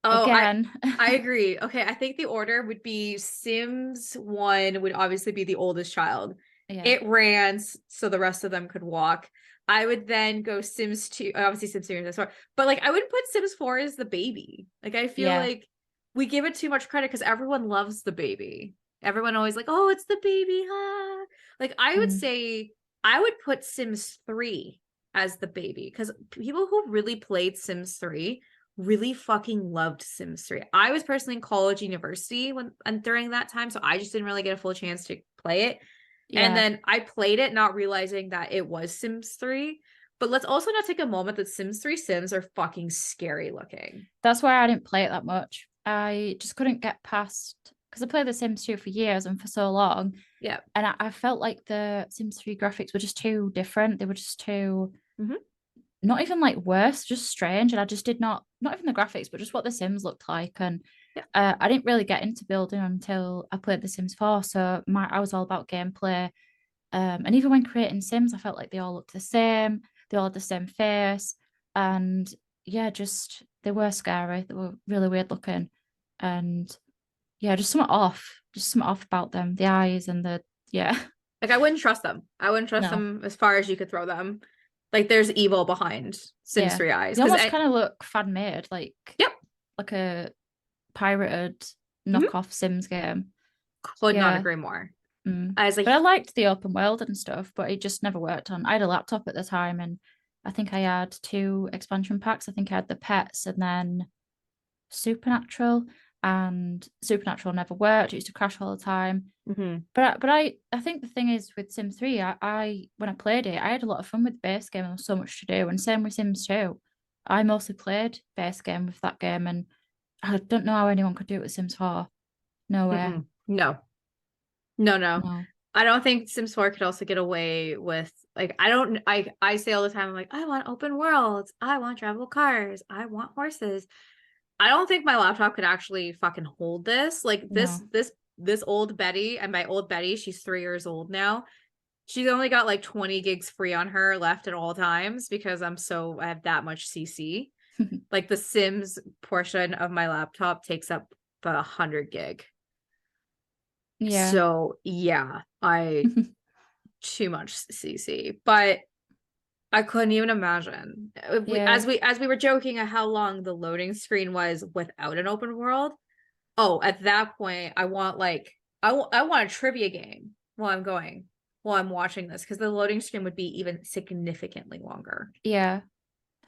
Oh, Again. I agree. Okay, I think the order would be Sims 1 would obviously be the oldest child. Yeah. It ran so the rest of them could walk. I would then go Sims 2, obviously Sims 3 is the but like I would put Sims 4 as the baby. Like I feel Yeah. like we give it too much credit because everyone loves the baby. Everyone always like, oh, it's the baby. Ah. Like I would Mm. say I would put Sims 3 as the baby because people who really played Sims 3 really fucking loved Sims 3. I was personally in college, university when and during that time, so I just didn't really get a full chance to play it. And Yeah. then I played it not realizing that it was Sims 3. But let's also not take a moment that Sims 3 Sims are fucking scary looking. That's why I didn't play it that much. I just couldn't get past because I played The Sims 2 for years and for so long. Yeah. And I felt like the Sims 3 graphics were just too different. They were just too Mm-hmm. not even like worse, just strange. And I just did not even the graphics, but just what The Sims looked like. And Yeah. I didn't really get into building until I played The Sims 4. So I was all about gameplay. And even when creating Sims, I felt like they all looked the same. They all had the same face. And yeah, just they were scary. They were really weird looking. And yeah, just something off about them. The eyes and yeah. Like I wouldn't trust them. I wouldn't trust No. them as far as you could throw them. Like there's evil behind Sims Yeah. 3 eyes. They Because almost I kind of look fan made, yep. like a pirated Mm-hmm. knockoff Sims game. Could not Yeah. agree more. Mm. I was like, But I liked the open world and stuff, but it just never worked on. I had a laptop at the time and I think I had two expansion packs. I think I had the pets and then Supernatural, and Supernatural never worked. It used to crash all the time. mm-hmm. But I think the thing is with Sims 3, I when I played it, I had a lot of fun with the base game and there was so much to do. And same with Sims 2. I mostly played base game with that game and I don't know how anyone could do it with Sims 4. No way. Mm-mm. No, no, no. No. I don't think Sims 4 could also get away with like I say all the time, I'm like, I want open worlds, I want travel cars, I want horses. I don't think my laptop could actually fucking hold this. Like No. this old Betty, and by old Betty, she's 3 years old now. She's only got like 20 gigs free on her left at all times because I have that much CC. Like the Sims portion of my laptop takes up about 100 gig. Yeah. So yeah, I too much CC. But I couldn't even imagine. Yeah. As we were joking at how long the loading screen was without an open world. Oh, at that point, I want like I want a trivia game while I'm watching this because the loading screen would be even significantly longer. Yeah.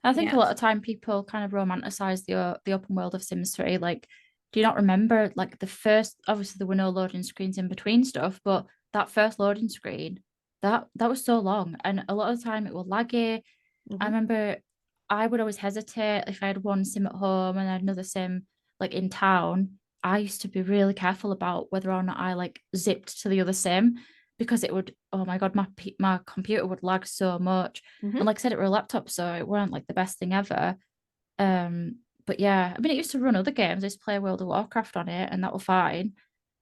I think a lot Yes. of time people kind of romanticize the open world of Sims 3. Like, do you not remember like the first? Obviously, there were no loading screens in between stuff, but that first loading screen, that was so long, and a lot of the time it was laggy. I Mm-hmm. remember I would always hesitate if I had one sim at home and I had another sim like in town. I used to be really careful about whether or not I like zipped to the other sim because it would, oh my God, my computer would lag so much. And Mm-hmm. like I said, it were a laptop, so it weren't like the best thing ever. Um, but yeah, I mean, it used to run other games. I used to play World of Warcraft on it, and that was fine.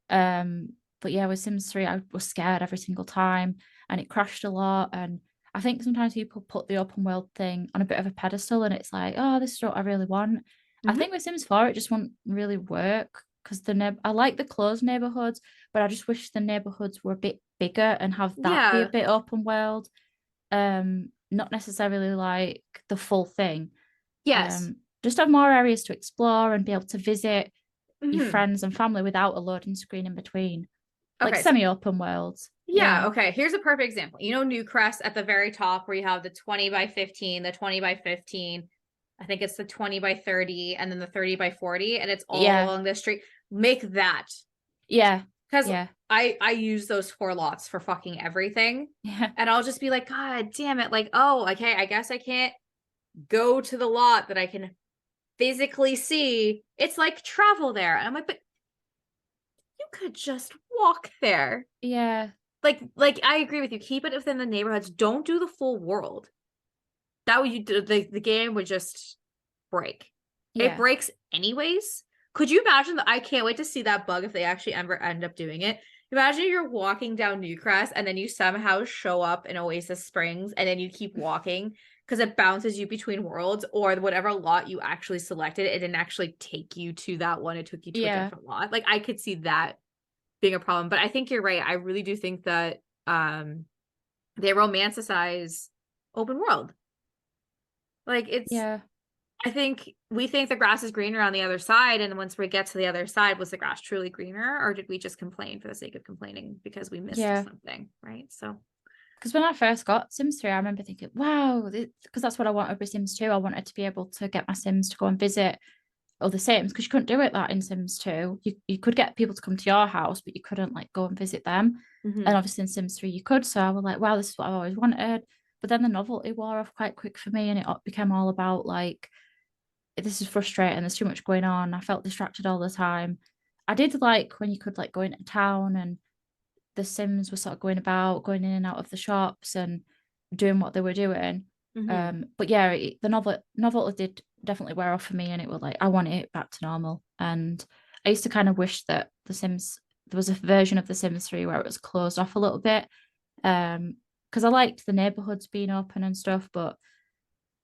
Um, but yeah, with Sims 3, I was scared every single time and it crashed a lot. And I think sometimes people put the open world thing on a bit of a pedestal and it's like, oh, this is what I really want. I Mm-hmm. think with Sims 4, it just won't really work because I like the closed neighborhoods, but I just wish the neighborhoods were a bit bigger and have that be a Yeah. bit open world. Not necessarily like the full thing. Yes. Just have more areas to explore and be able to visit your Mm-hmm. friends and family without a loading screen in between, like Okay, so semi-open worlds. yeah, Yeah, okay. Here's a perfect example. You know, Newcrest at the very top where you have the 20 by 15, the 20 by 15. I think it's the 20 by 30, and then the 30 by 40, and it's all yeah, along the street. Make that. yeah, Because yeah, I use those 4 lots for fucking everything. yeah, And I'll just be like, God damn it. Like, oh, okay, I guess I can't go to the lot that I can physically see. It's like travel there. And I'm like, but you could just walk there. yeah, Like I agree with you. Keep it within the neighborhoods. Don't do the full world. That would you the game would just break. It yeah, breaks anyways. Could you imagine that? I can't wait to see that bug if they actually ever end up doing it. Imagine you're walking down Newcrest and then you somehow show up in Oasis Springs and then you keep walking because it bounces you between worlds, or whatever lot you actually selected, it didn't actually take you to that one. It took you to a yeah, different lot. Like I could see that being a problem. But I think you're right. I really do think that they romanticize open world. Like it's yeah, I think we think the grass is greener on the other side, and once we get to the other side, was the grass truly greener, or did we just complain for the sake of complaining because we missed yeah. something, right? So Because when I first got Sims 3, I remember thinking, wow, because that's what I wanted with Sims 2. I wanted to be able to get my Sims to go and visit other Sims because you couldn't do it that in Sims 2. You could get people to come to your house, but you couldn't like go and visit them. And mm-hmm. obviously in Sims 3 you could. So I was like, wow, this is what I've always wanted. But then the novelty wore off quite quick for me and it became all about like, this is frustrating. There's too much going on. I felt distracted all the time. I did like when you could like go into town and the Sims were sort of going about, going in and out of the shops and doing what they were doing. Mm-hmm. But yeah, the novelty did definitely wear off for me, and it was like I want it back to normal. And I used to kind of wish that the Sims there was a version of the Sims 3 where it was closed off a little bit. Because I liked the neighborhoods being open and stuff, but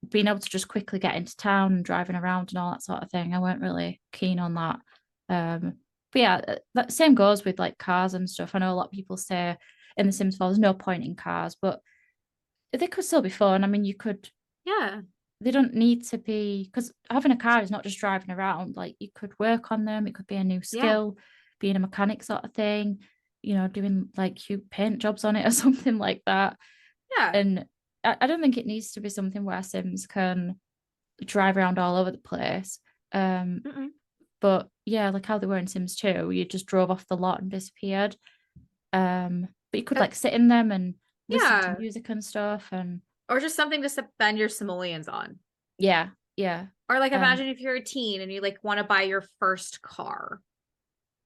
being able to just quickly get into town and driving around and all that sort of thing, I weren't really keen on that. But yeah, that same goes with like cars and stuff. I know a lot of people say in The Sims 4 there's no point in cars, but they could still be fun. I mean, you could. Yeah, They don't need to be because having a car is not just driving around. Like you could work on them. It could be a new yeah, skill, being a mechanic sort of thing. Doing like you paint jobs on it or something like that. yeah. And I don't think it needs to be something where Sims can drive around all over the place. Um, Mm-mm. but yeah, like how they were in Sims 2, you just drove off the lot and disappeared. But you could like sit in them and listen to Yeah, music and stuff. And or just something to spend your simoleons on. yeah, yeah. Or like Um, imagine if you're a teen and you like want to buy your first car.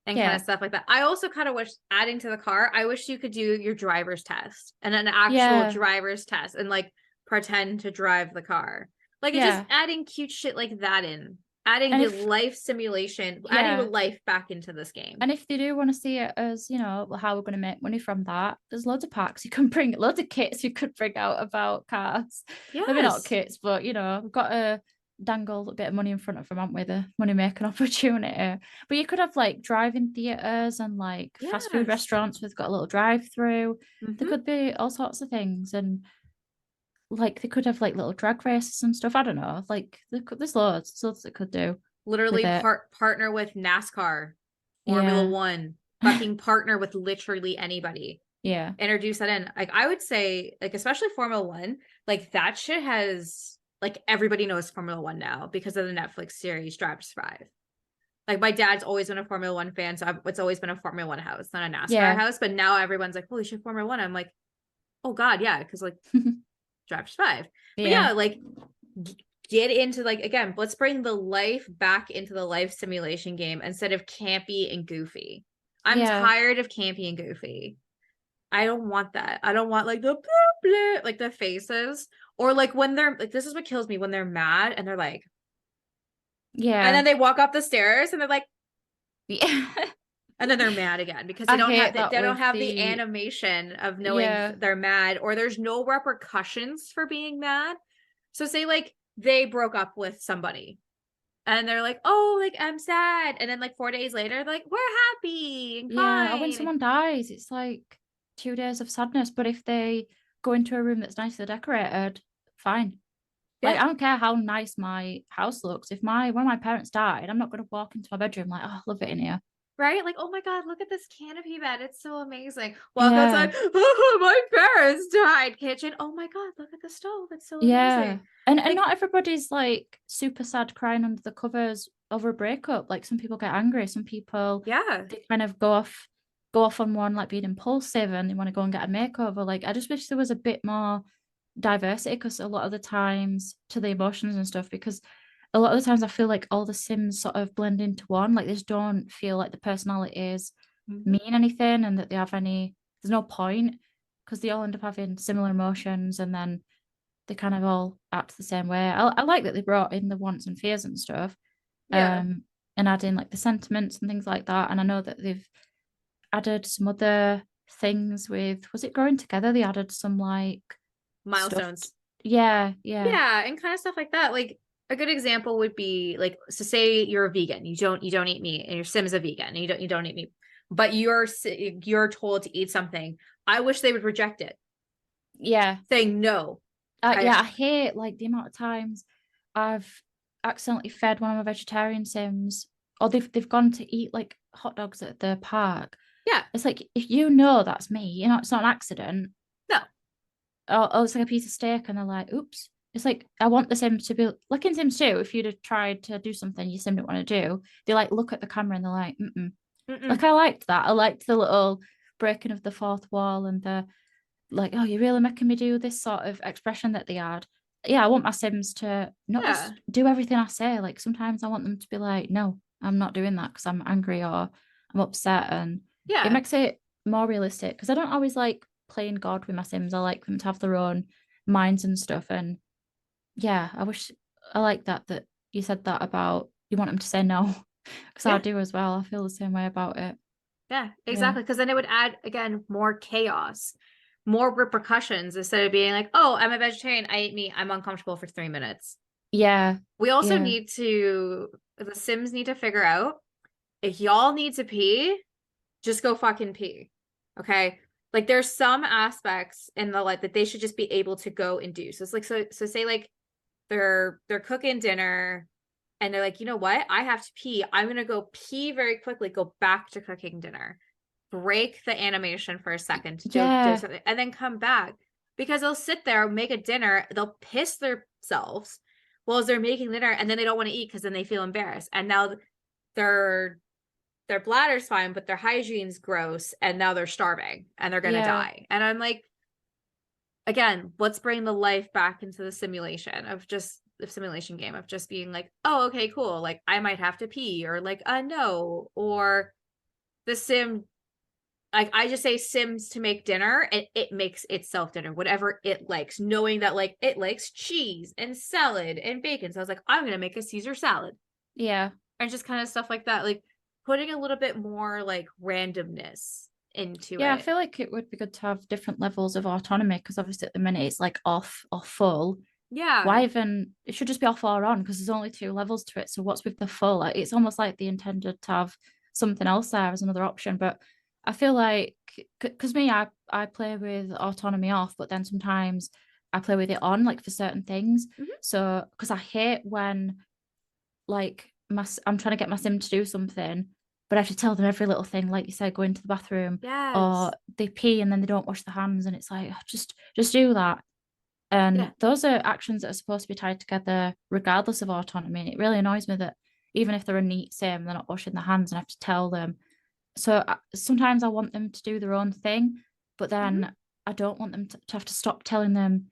and kind Yeah. of stuff like that. I also kind of wish, adding to the car, I wish you could do your driver's test and an actual Yeah. driver's test and like pretend to drive the car. Like it's just Yeah. adding cute shit like that in, adding And the if life simulation, adding yeah, life back into this game. and if they do want to see it as, you know, how we're going to make money from that, there's loads of packs you can bring, loads of kits you could bring out about cars. Maybe not Yes. kits, but you know, we've got to dangle a bit of money in front of them, haven't we? The money making opportunity. But you could have like drive-in theaters and like fast food Yes. restaurants with got a little drive-through. There Hmm. could be all sorts of things, and like they could have like little drag races and stuff. I don't know. Like there's loads they could do with Literally it. partner with NASCAR, Formula Yeah. One, fucking partner with literally anybody. Yeah. Introduce that in. Like I would say, like especially Formula One, like that shit has like everybody knows Formula One now because of the Netflix series Drive to Survive. Like my dad's always been a Formula One fan, so it's always been a Formula One house, not a NASCAR Yeah. house. But now everyone's like, "Holy shit, Formula One!" I'm like, "Oh God, yeah," because like Drive to Survive. But Yeah. yeah, like get into like again, let's bring the life back into the life simulation game instead of campy and goofy. I'm Yeah. tired of campy and goofy. I don't want that. I don't want like the blah, blah, like the faces or like when they're like this is what kills me when they're mad and they're like and Yeah. then they walk up the stairs and they're like Yeah. and then they're mad again because I hate they that don't with have the the animation of knowing yeah. they're mad or there's no repercussions for being mad. So say like they broke up with somebody and they're like, "Oh, like I'm sad." And then like 4 days later, they're like, "We're happy and Yeah. Or when fine." someone dies, it's like 2 days of sadness. But if they go into a room that's nicely decorated, fine. Like Yeah. I don't care how nice my house looks. If my one of my parents died, I'm not gonna walk into my bedroom like, oh, I love it in here. Right? Like, oh my God, look at this canopy bed. It's so amazing. Walk Yeah. outside. Oh, my parents died. Kitchen. Oh my God, look at the stove. It's so Yeah. amazing. And Like, not everybody's like super sad crying under the covers over a breakup. Like some people get angry, some people yeah. they kind of go off on one like being impulsive and they want to go and get a makeover. Like I just wish there was a bit more diversity because a lot of the times to the emotions and stuff, because a lot of the times I feel like all the Sims sort of blend into one. Like they just don't feel like the personalities Mhm. mean anything and that they have any there's no point because they all end up having similar emotions and then they kind of all act the same way. I like that they brought in the wants and fears and stuff, Yeah. and add in like the sentiments and things like that. And I know that they've added some other things with was it growing together? They added some like stuff. Milestones. Yeah, yeah, Yeah. And kind of stuff like that. Like, a good example would be like, so say you're a vegan, you don't eat meat, and your sim is a vegan, and you don't eat meat, but you're told to eat something. I wish they would reject it, yeah. saying no. Yeah, I I hate like the amount of times I've accidentally fed one of my vegetarian sims, or they've gone to eat like hot dogs at the park. yeah, It's like if you know that's me, you know it's not an accident, no, or it's like a piece of steak, and they're like, "Oops." It's like I want the Sims to be like in Sims 2, if you'd have tried to do something your Sim didn't want to do, they like look at the camera and they're like, mm-mm. Like mm-mm. I liked that. I liked the little breaking of the fourth wall and the like, oh, you're really making me do this sort of expression that they had. Yeah, I want my Sims to not Yeah, just do everything I say. Like sometimes I want them to be like, no, I'm not doing that because I'm angry or I'm upset. And it yeah. makes it more realistic because I don't always like playing God with my Sims. I like them to have their own minds and stuff. And yeah, I wish I like that you said that about you want them to say no because I Yeah, do as well. I feel the same way about it. yeah, Yeah. exactly. Because then it would add again more chaos, more repercussions instead of being like, "Oh, I'm a vegetarian. I eat meat. I'm uncomfortable for 3 minutes." Yeah. We also Yeah. need to, the Sims need to figure out if y'all need to pee, just go fucking pee. Okay. Like there's some aspects in the like that they should just be able to go and do. So it's like so say like they're cooking dinner and they're like, you know what? I have to pee. I'm gonna go pee very quickly, go back to cooking dinner, break the animation for a second to do Yeah. something, and then come back. Because they'll sit there, make a dinner, they'll piss themselves while as they're making dinner, and then they don't want to eat because then they feel embarrassed. And now their their bladder's fine, but their hygiene's gross, and now they're starving and they're gonna Yeah. die. And I'm like, again, let's bring the life back into the simulation of just the simulation game of just being like, oh, okay, cool. Like I might have to pee or like, no, or the sim, like I just say Sims to make dinner and it makes itself dinner, whatever it likes, knowing that like it likes cheese and salad and bacon. So I was like, I'm gonna make a Caesar salad Yeah. and just kind of stuff like that. Like putting a little bit more like randomness into Yeah, I it. feel like it would be good to have different levels of autonomy because obviously at the minute it's like off or full. Yeah. Why even it should just be off or on because there's only two levels to it. So what's with the full? Like it's almost like they intended to have something else there as another option. But I feel like because me, I play with autonomy off, but then sometimes I play with it on, like for certain things. Mhm. So because I hate when like I'm trying to get my sim to do something, but I have to tell them every little thing, like you said, go into the bathroom or Yes. they pee and then they don't wash their hands, and it's like just do that. And Yeah. those are actions that are supposed to be tied together regardless of autonomy. And it really annoys me that even if they're a neat sim, they're not washing their hands and I have to tell them. So sometimes I want them to do their own thing, but Mhm. then I don't want them to have to stop telling them,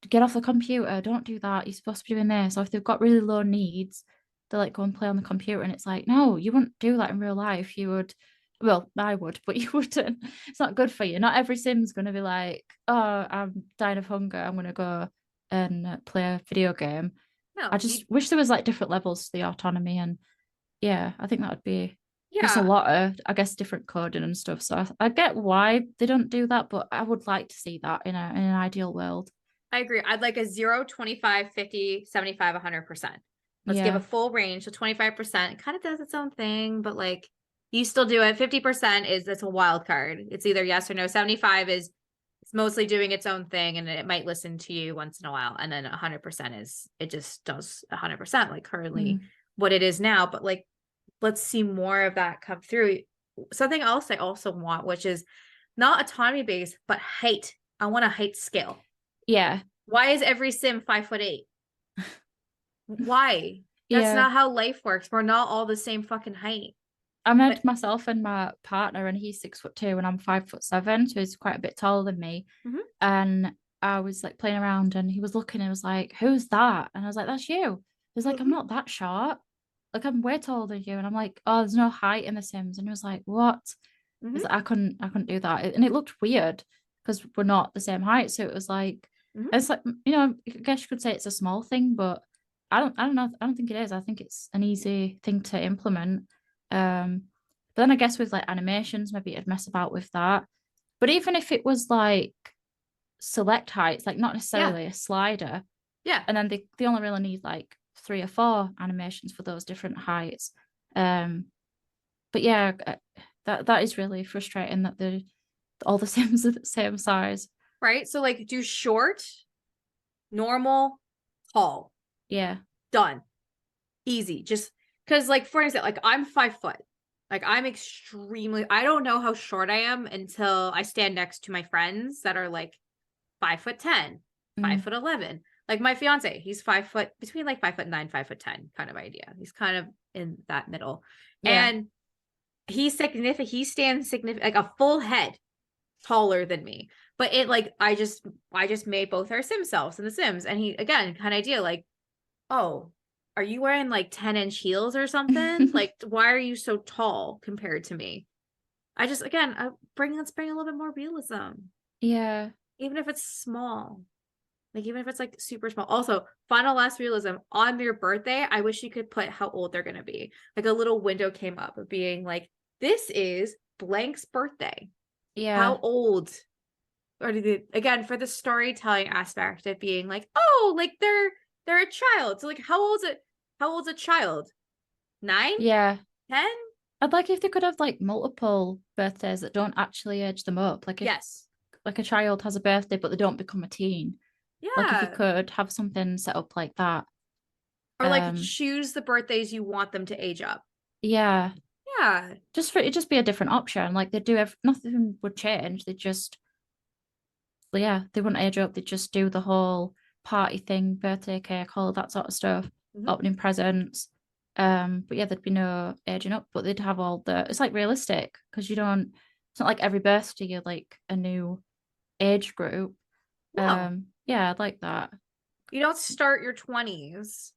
get off the computer, don't do that. You're supposed to be doing this. Or if they've got really low needs, they like go and play on the computer. And it's like, no, you wouldn't do that in real life. You would, well, I would, but you wouldn't. It's not good for you. Not every sim's going to be like, oh, I'm dying of hunger. I'm going to go and play a video game. I No, just wish there was like different levels to the autonomy. And yeah, I think that would be just a yeah, lot of, I guess, different coding and stuff. So I get why they don't do that, but I would like to see that in an ideal world. I agree. I'd like a 0, 25, 50, 75, 100%. Let's give a Yeah. full range. So 25% kind of does its own thing, but like you still do it. 50% is that's a wild card. It's either yes or no. 75 is it's mostly doing its own thing and it might listen to you once in a while. And then 100% is it just does 100% like currently Mm. what it is now. But like let's see more of that come through. Something else I also want, which is not autonomy based, but height. I want a height scale. Yeah. Why is every sim 5'8"? Why? That's Yeah. not how life works. We're not all the same fucking height. I meant But myself and my partner, and he's 6'2" and I'm 5'7", so he's quite a bit taller than me. mhm, And I was like playing around and he was looking and was like, who's that? And I was like, that's you. He was like, I'm mhm, not that short. Like I'm way taller than you. And I'm like, oh, there's no height in the Sims. And he was like, what? I was mhm, like, I couldn't do that. And it looked weird because we're not the same height. So it was like, mhm. it's like, I guess you could say it's a small thing, but I don't know. I don't think it is. I think it's an easy thing to implement. But then I guess with like animations, maybe it'd mess about with that. But even if it was like select heights, like not Yeah, necessarily a slider, yeah, and then they only really need like 3 or 4 animations for those different heights. Um, but yeah, that is really frustrating that the all the Sims are the same size. right. So like do short, normal, tall. Yeah. Done. Easy. Just because like for example, like I'm 5 foot. Like I'm extremely I don't know how short I am until I stand next to my friends that are like 5'10", Mm, 5'11". Like my fiance, he's 5 foot between like 5'9", 5'10" kind of idea. He's kind of in that middle. yeah. And he's significant. He stands significant like a full head taller than me. But it like I just made both our sim selves in the Sims. And he again kind of idea like, oh, are you wearing like 10-inch heels or something? Like, why are you so tall compared to me? I just again let's bring a little bit more realism. Yeah. Even if it's small. Like even if it's like super small. Also, final last realism on your birthday, I wish you could put how old they're gonna be. Like a little window came up of being like, this is blank's birthday. How Yeah. old? Or did it, again for the storytelling aspect of being like, oh, like they're a child. So like how old's a child? 9? Yeah. 10? I'd like if they could have like multiple birthdays that don't actually age them up. Like if Yes. like a child has a birthday but they don't become a teen. Like if you Yeah. could have something set up like that. Or like Um, choose the birthdays you want them to age up. yeah. Yeah. Just for it just be a different option. Like they do nothing would change. They just yeah, they wouldn't age up. They just do the whole party thing, birthday cake, all that sort of stuff, Mhm. opening presents. But yeah, there'd be no aging up, but they'd have all the it's like realistic because you don't it's not like every birthday you're like a new age group. No. Yeah, I'd like that. You don't start your 20s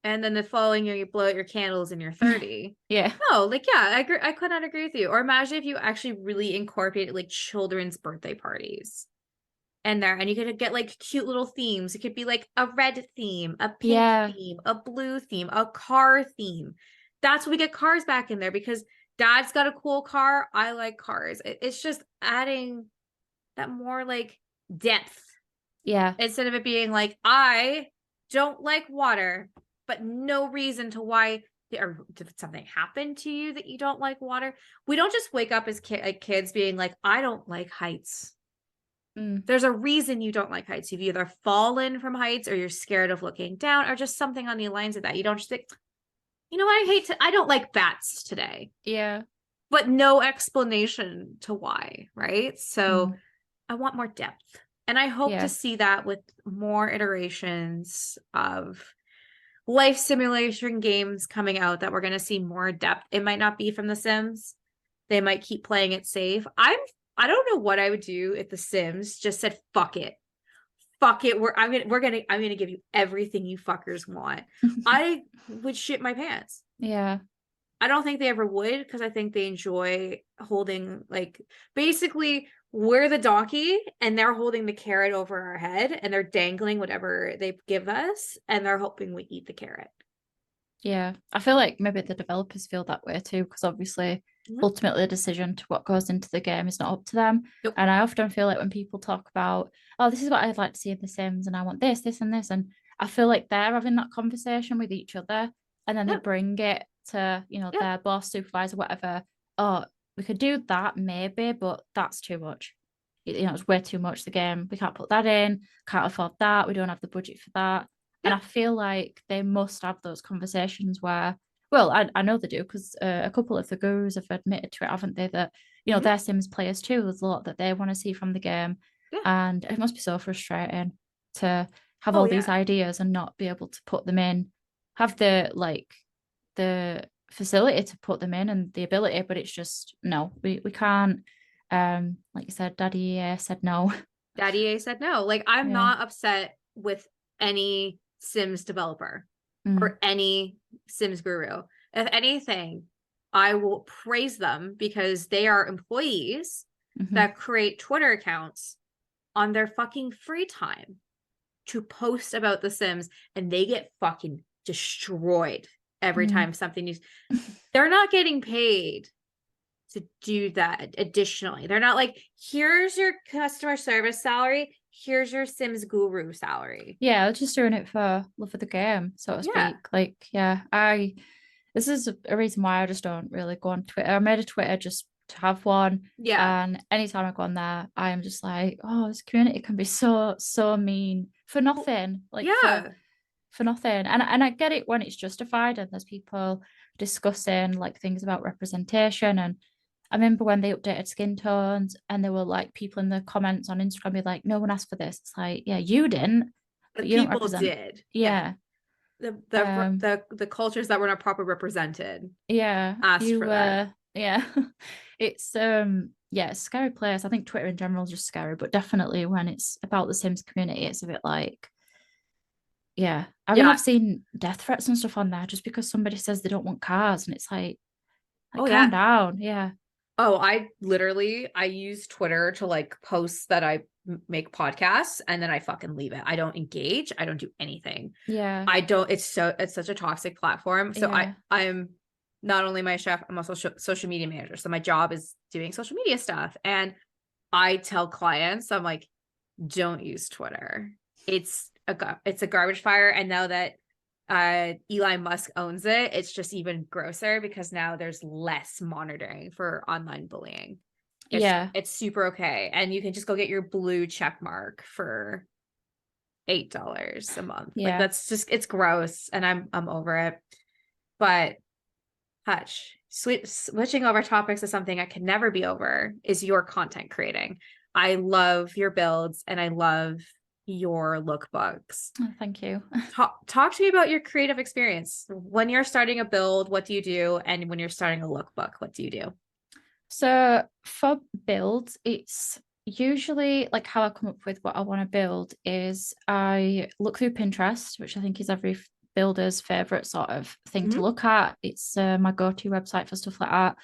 and then the following year you blow out your candles and you're 30. Yeah. No, like, yeah, I agree. I could not agree with you. Or imagine if you actually really incorporated like children's birthday parties and there, and you could get like cute little themes. It could be like a red theme, a pink Yeah. theme, a blue theme, a car theme. That's when we get cars back in there because dad's got a cool car. I like cars. It's just adding that more like depth Yeah. instead of it being like, I don't like water, but no reason to why. Or did something happen to you that you don't like water? We don't just wake up as kids being like, I don't like heights. Mm. There's a reason you don't like heights. You've either fallen from heights or you're scared of looking down or just something on the lines of that. You don't just think, you know what, I don't like bats today, Yeah. but no explanation to why, right? So Mm. I want more depth. And I hope to Yeah. see that with more iterations of life simulation games coming out, that we're going to see more depth. It might not be from The Sims. They might keep playing it safe. I don't know what I would do if The Sims just said, fuck it. Fuck it. I'm gonna give you everything you fuckers want. I would shit my pants. Yeah. I don't think they ever would, because I think they enjoy holding, like, basically we're the donkey and they're holding the carrot over our head and they're dangling whatever they give us and they're hoping we eat the carrot. Yeah. I feel like maybe the developers feel that way too, because obviously ultimately the decision to what goes into the game is not up to them. Nope. And I often feel like when people talk about, oh, this is what I'd like to see in The Sims and I want this, this, and this. And I feel like they're having that conversation with each other and then they bring it to, their boss, supervisor, whatever. Oh, we could do that maybe, but that's too much. It's way too much, the game. We can't put that in, can't afford that. We don't have the budget for that. And I feel like they must have those conversations where, well, I know they do, because a couple of the gurus have admitted to it, haven't they? That, they're Sims players too. There's a lot that they want to see from the game. And it must be so frustrating to have all these ideas and not be able to put them in, have the facility to put them in and the ability, but it's just, no, we can't. Like you said, Daddy said no. Daddy A said no. Like, I'm not upset with any Sims developer or any Sims guru. If anything, I will praise them because they are employees that create Twitter accounts on their fucking free time to post about The Sims, and they get fucking destroyed every time something news. They're not getting paid to do that additionally. They're not like, here's your customer service salary, here's your Sims guru salary. Yeah, they're just doing it for love of the game, so to speak. Like, this is a reason why I just don't really go on Twitter. I made a Twitter just to have one. And anytime I go on there, I am just like, oh, this community can be so mean for nothing. Like, for nothing. And I get it when it's justified and there's people discussing like things about representation. And I remember when they updated skin tones and there were like people in the comments on Instagram be like, no one asked for this. It's like, yeah, you didn't. The but you don't people represent. did. Yeah. The cultures that were not properly represented. Yeah. Asked for that. Yeah. It's it's a scary place. I think Twitter in general is just scary, but definitely when it's about the Sims community, it's a bit like, yeah. I mean, I've seen death threats and stuff on there just because somebody says they don't want cars, and it's like calm down. Yeah. Oh, I use Twitter to like post that I make podcasts, and then I fucking leave it. I don't engage. I don't do anything. Yeah. It's such a toxic platform. So I'm not only my chef, I'm also social media manager. So my job is doing social media stuff. And I tell clients, I'm like, don't use Twitter. It's a garbage fire. And now that Elon Musk owns it, it's just even grosser because now there's less monitoring for online bullying. It's super okay. And you can just go get your blue check mark for $8 a month. Like, that's just, it's gross, and I'm over it. But Hutch, switching over topics to something I can never be over is your content creating. I love your builds and I love your lookbooks. Oh, thank you. Talk to me about your creative experience. When you're starting a build, what do you do? And when you're starting a lookbook, what do you do? So for builds, it's usually like how I come up with what I want to build is I look through Pinterest, which I think is builders' favorite sort of thing to Hmm. look at. It's my go-to website for stuff like that.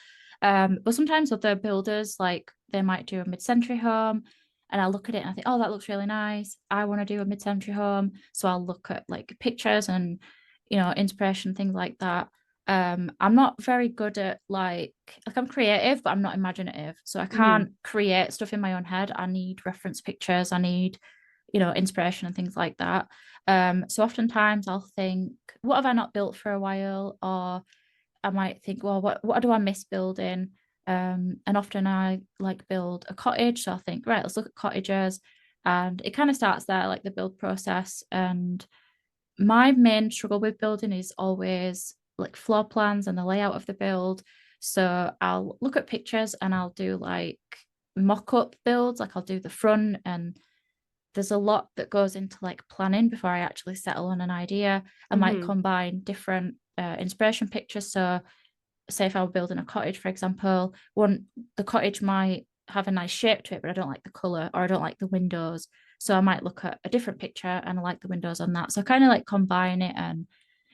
But sometimes other builders, like they might do a mid-century home, and I look at it and I think, oh, that looks really nice. I want to do a mid-century home, so I'll look at like pictures and inspiration, things like that. I'm not very good at like I'm creative, but I'm not imaginative. So I Hmm. can't create stuff in my own head. I need reference pictures, I need, inspiration and things like that. So oftentimes I'll think, what have I not built for a while? Or I might think, well, what do I miss building? And often I like build a cottage. So I think, right, let's look at cottages. And it kind of starts there, like the build process. And my main struggle with building is always like floor plans and the layout of the build. So I'll look at pictures and I'll do like mock-up builds, like I'll do the front, and there's a lot that goes into like planning before I actually settle on an idea. I might Hmm. combine different inspiration pictures. So say if I were building a cottage, for example, the cottage might have a nice shape to it, but I don't like the color or I don't like the windows. So I might look at a different picture and I like the windows on that. So I kind of like combine it. And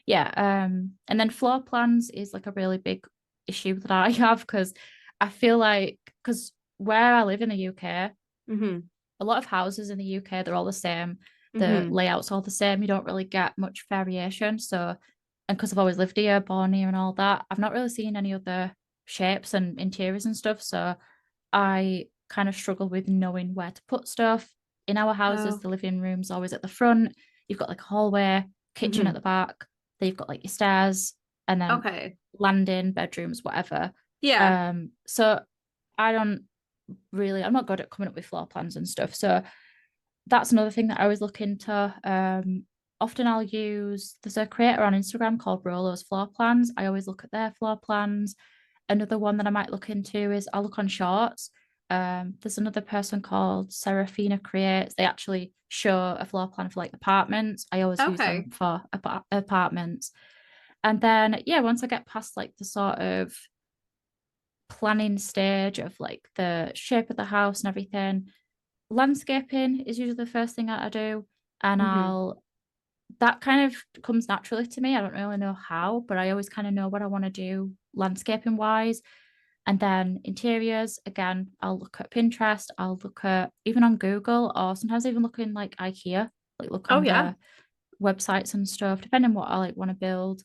yeah. And then floor plans is like a really big issue that I have, because I feel like, because where I live in the UK, Hmm. a lot of houses in the UK, they're all the same. The Hmm. layout's all the same. You don't really get much variation. So, and because I've always lived here, born here, and all that, I've not really seen any other shapes and interiors and stuff. So I kind of struggle with knowing where to put stuff. In our houses, Oh. the living room's always at the front. You've got like a hallway, kitchen at Hmm. the back. Then you've got like your stairs, and then Okay. landing, bedrooms, whatever. Yeah. So I don't really, I'm not good at coming up with floor plans and stuff. So that's another thing that I always look into. Often I'll use, there's a creator on Instagram called Rolo's Floor Plans. I always look at their floor plans. Another one that I might look into is I'll look on shorts. There's another person called Serafina Creates. They actually show a floor plan for like apartments. I always use them Okay. for apartments. And then, yeah, once I get past like the sort of planning stage of like the shape of the house and everything, landscaping is usually the first thing that I do. And Hmm. that kind of comes naturally to me. I don't really know how, but I always kind of know what I want to do landscaping wise. And then interiors, again, I'll look at Pinterest, I'll look at even on Google, or sometimes even look in like IKEA, like look Oh on yeah. the websites and stuff, depending on what I like want to build.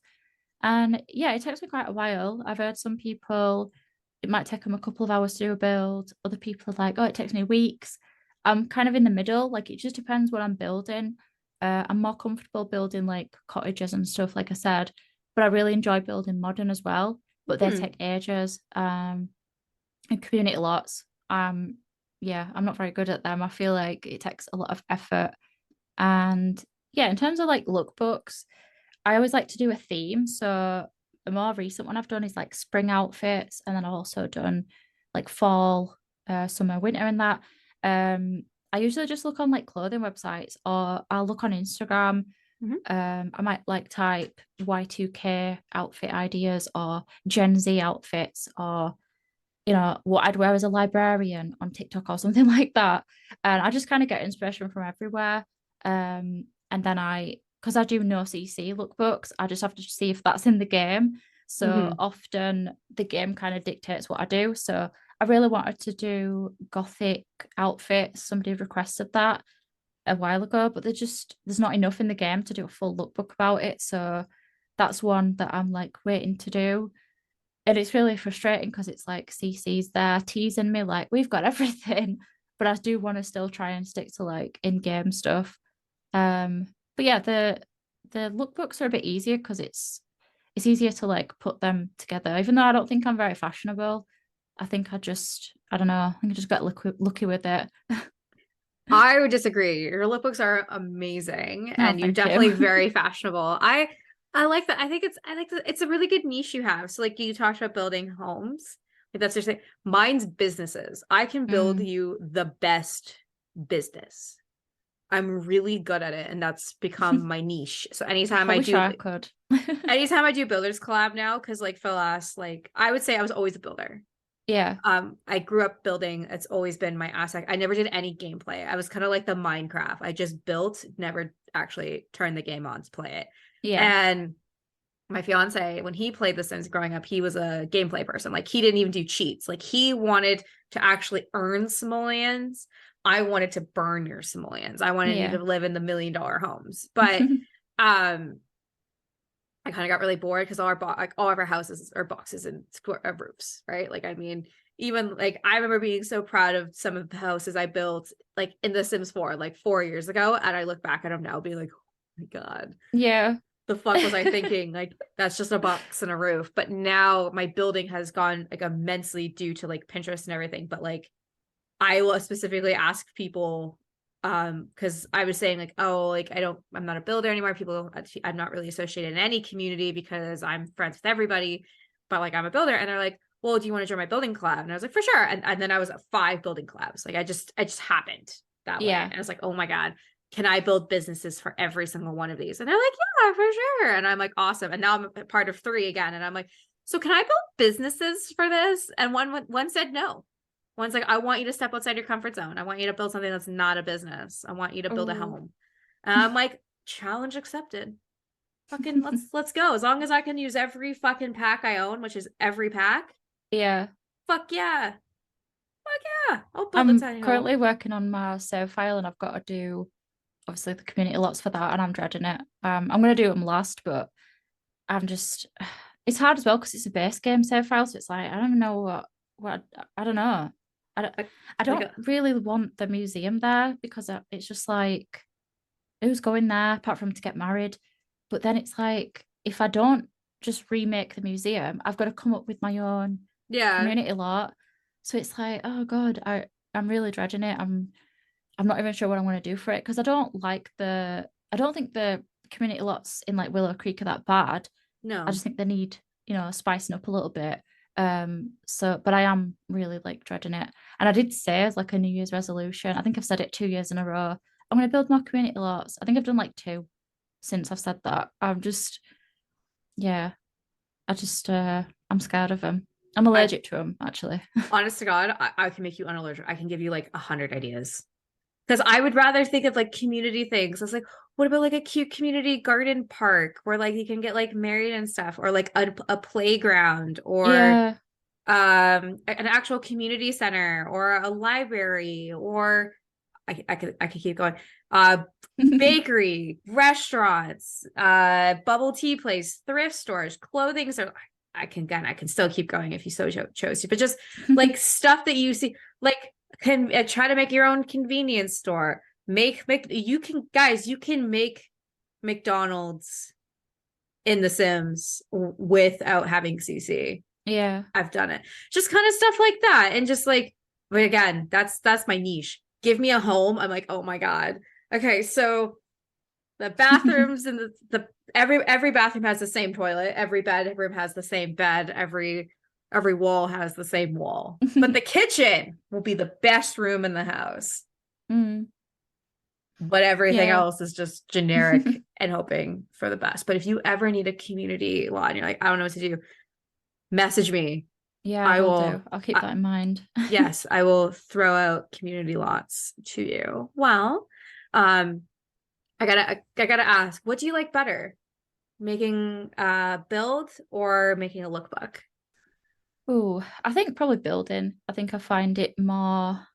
And yeah, it takes me quite a while. I've heard some people, it might take them a couple of hours to do a build. Other people are like, oh, it takes me weeks. I'm kind of in the middle. Like it just depends what I'm building. I'm more comfortable building like cottages and stuff, like I said, but I really enjoy building modern as well. But they Hmm. take ages. And community lots. Yeah, I'm not very good at them. I feel like it takes a lot of effort. And yeah, in terms of like lookbooks, I always like to do a theme. So the more recent one I've done is like spring outfits, and then I've also done like fall, summer, winter, and that. I usually just look on like clothing websites, or I'll look on Instagram. Hmm. I might like type Y2K outfit ideas or Gen Z outfits, or what I'd wear as a librarian on TikTok or something like that. And I just kind of get inspiration from everywhere. And then because I do no CC lookbooks, I just have to see if that's in the game. So Hmm. often the game kind of dictates what I do. So I really wanted to do gothic outfits. Somebody requested that a while ago, but there's not enough in the game to do a full lookbook about it. So that's one that I'm like waiting to do. And it's really frustrating because it's like CC's there teasing me like we've got everything, but I do want to still try and stick to like in-game stuff. But yeah, the lookbooks are a bit easier because it's easier to like put them together. Even though I don't think I'm very fashionable, I think I don't know, I think I just got lucky with it. I would disagree. Your lookbooks are amazing, Oh, and you're thank definitely you. very fashionable. I like that. I like that. It's a really good niche you have. So like you talked about building homes. Like that's just like mine's businesses. I can build Mm, you the best business. I'm really good at it, and that's become my niche. So I wish I could. anytime I do builders collab now, because like for the last like I would say I was always a builder. Yeah. I grew up building. It's always been my aspect. I never did any gameplay. I was kind of like the Minecraft. I just built, never actually turned the game on to play it. Yeah. And my fiance, when he played The Sims growing up, he was a gameplay person. Like he didn't even do cheats. Like he wanted to actually earn simoleons. I wanted to burn your simoleons. I wanted you Yeah. to live in the $1 million homes. But I kind of got really bored because all of our houses are boxes and square roofs, right? Like I mean, even like I remember being so proud of some of the houses I built like in The Sims 4, like 4 years ago, and I look back at them now, being like, oh my god, Yeah. the fuck was I thinking? Like that's just a box and a roof. But now my building has gone like immensely due to like Pinterest and everything. But like I will specifically ask people because I was saying like, oh, like I'm not a builder anymore. People, I'm not really associated in any community because I'm friends with everybody, but like I'm a builder. And they're like, well, do you want to join my building collab? And I was like, for sure. And then I was at 5 building collabs. Like I just happened that way. Yeah. And I was like, oh my God, can I build businesses for every single one of these? And they're like, yeah, for sure. And I'm like, awesome. And now I'm a part of 3 again. And I'm like, so can I build businesses for this? And one said no. One's like, I want you to step outside your comfort zone. I want you to build something that's not a business. I want you to build a Oh. home. And I'm like, challenge accepted. Fucking let's go. As long as I can use every fucking pack I own, which is every pack. Yeah. Fuck yeah. Fuck yeah. I'll build a I'm tiny home. currently working on my save file and I've got to do obviously the community lots for that and I'm dreading it. I'm gonna do them last, but I'm just it's hard as well because it's a base game save file, so it's like I don't even know what I don't know. I don't Like, I like don't really want the museum there because it's just like who's going there apart from to get married? But then it's like if I don't just remake the museum, I've got to come up with my own yeah. community lot. So it's like, oh God, I'm really dreading it. I'm not even sure what I'm going to do for it because I don't think the community lots in like Willow Creek are that bad. I No. just think they need, spicing up a little bit. But I am really like dreading it. And I did say as like a New Year's resolution, I think I've said it 2 years in a row. I'm going to build more community lots. I think I've done like 2 since I've said that. Yeah, I'm scared of them. I'm I allergic to them actually. honest to God, I can make you unallergic. I can give you like 100 ideas. Because I would rather think of like community things. I was like, what about like a cute community garden park where like you can get like married and stuff, or like a playground, or Yeah. an actual community center, or a library, or I could keep going. Bakery, restaurants, bubble tea place, thrift stores, clothing store. I can still keep going if you so chose to, but just like stuff that you see, like can try to make your own convenience store. Make you can guys, you can make McDonald's in The Sims without having CC. Yeah. I've done it. Just kind of stuff like that. And just like, but again, that's my niche. Give me a home. I'm like, oh my God. Okay, so the bathrooms and the every bathroom has the same toilet. Every bedroom has the same bed. Every wall has the same wall. But the kitchen will be the best room in the house. Mm, But everything yeah. else is just generic and hoping for the best. But if you ever need a community lot and you're like, I don't know what to do, message me. Yeah, I I will do. will I'll keep that in mind. yes, I will throw out community lots to you. Well, um, I gotta ask, what do you like better? Making a build or making a lookbook? Oh, I think probably building. I think I find it more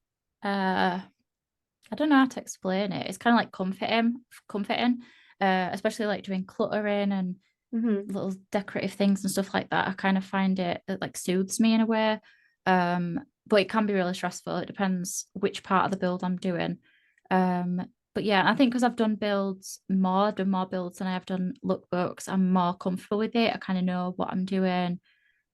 I don't know how to explain it. It's kind of like comforting, especially like doing cluttering and Mm-hmm. little decorative things and stuff like that. I kind of find it like soothes me in a way. But it can be really stressful. It depends which part of the build I'm doing. Um, but yeah, I think because I've done more builds than I have done lookbooks, I'm more comfortable with it. I kind of know what I'm doing.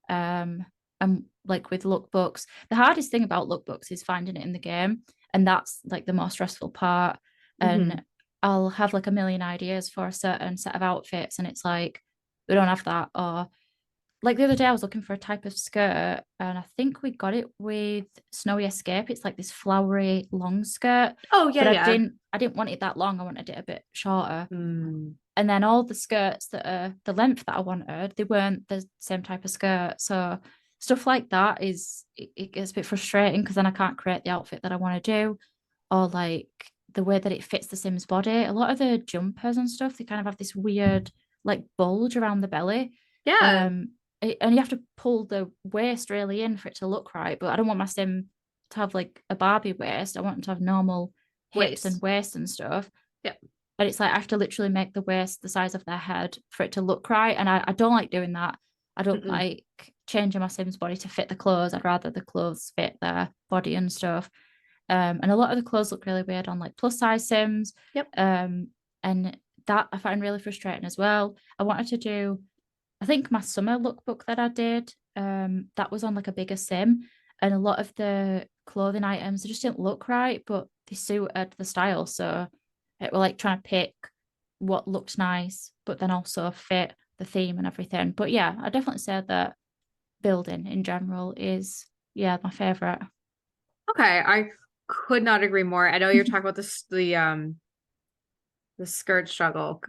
Um, and like with lookbooks, the hardest thing about lookbooks is finding it in the game, and that's like the more stressful part. Mm-hmm. And I'll have like a million ideas for a certain set of outfits, and it's like we don't have that. Or like the other day, I was looking for a type of skirt, and I think we got it with Snowy Escape. It's like this flowery long skirt, Oh yeah, but yeah. I didn't want it that long. I wanted it a bit shorter. Mm. And then all the skirts that are the length that I wanted, they weren't the same type of skirt. So stuff like that it gets a bit frustrating because then I can't create the outfit that I want to do, or like the way that it fits the Sims body. A lot of the jumpers and stuff, they kind of have this weird like bulge around the belly. Yeah. And you have to pull the waist really in for it to look right. But I don't want my sim to have like a Barbie waist. I want them to have normal hips and Waist. waist and stuff. Yeah. But it's like I have to literally make the waist the size of their head for it to look right. And I don't like doing that. I don't Mm-mm. like changing my sim's body to fit the clothes. I'd rather the clothes fit their body and stuff. And a lot of the clothes look really weird on like plus size sims. Yep. And that I find really frustrating as well. I wanted to do, I think my summer lookbook that I did, that was on like a bigger sim, and a lot of the clothing items they just didn't look right, but they suited the style. So it were like trying to pick what looked nice, but then also fit the theme and everything. But yeah, I definitely say that building in general is my favorite. Okay. I could not agree more. I know you're talking about the skirt struggle.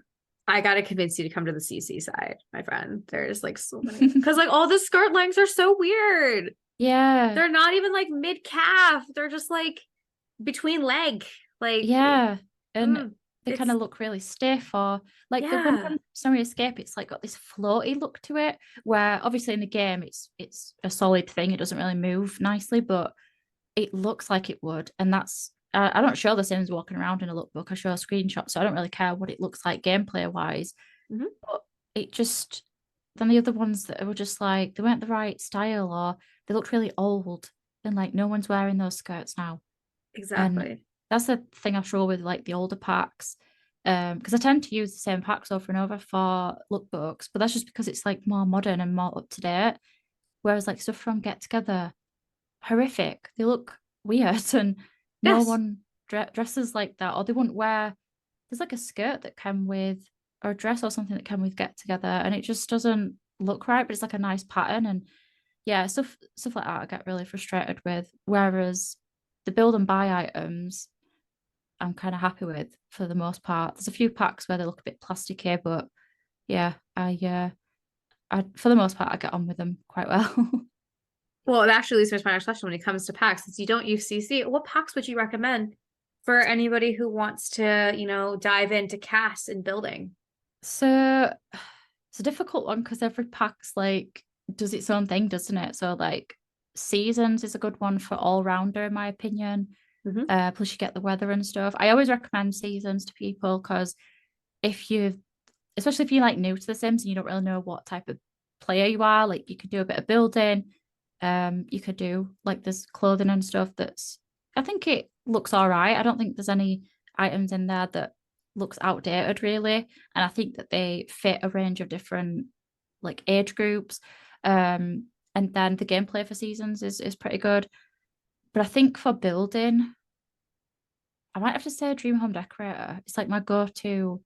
I gotta convince you to come to the CC side, my friend. There's like so many because like all the skirt lengths are so weird. Yeah, They're not even like mid calf. They're just like between leg. Like yeah. And mm, they kind it's of look really stiff, or like the one yeah, from Sorry Escape, it's like got this floaty look to it, where obviously in the game it's a solid thing, it doesn't really move nicely, but it looks like it would. And that's I don't show the Sims walking around in a lookbook, I show a screenshot, so I don't really care what it looks like gameplay wise. mhm, But it just, then the other ones that were just like they weren't the right style, or they looked really old, and like no one's wearing those skirts now. And exactly. that's the thing I struggle with, like the older packs. Because I tend to use the same packs over and over for lookbooks, but that's just because it's like more modern and more up to date. Whereas like stuff from Get Together, horrific. They look weird, and no Yes. one dresses like that, or they wouldn't wear. There's like a skirt that came with, or a dress or something that came with Get Together, and it just doesn't look right. But it's like a nice pattern, and yeah, stuff like that I get really frustrated with. Whereas the build and buy items, I'm kind of happy with for the most part. There's a few packs where they look a bit plasticky, but yeah, I for the most part I get on with them quite well. Well, it actually leads me to my next question when it comes to packs. Since you don't use CC, what packs would you recommend for anybody who wants to, dive into cast and building? So it's a difficult one because every pack's like does its own thing, doesn't it? So like seasons is a good one for all rounder in my opinion. Hmm. Plus you get the weather and stuff. I always recommend seasons to people because if you, especially if you're like new to the Sims and you don't really know what type of player you are, like you could do a bit of building. You could do like this clothing and stuff that's, I think it looks all right. I don't think there's any items in there that looks outdated really. And I think that they fit a range of different like age groups. And then the gameplay for seasons is pretty good. But I think for building, I might have to say Dream Home Decorator. It's like my go-to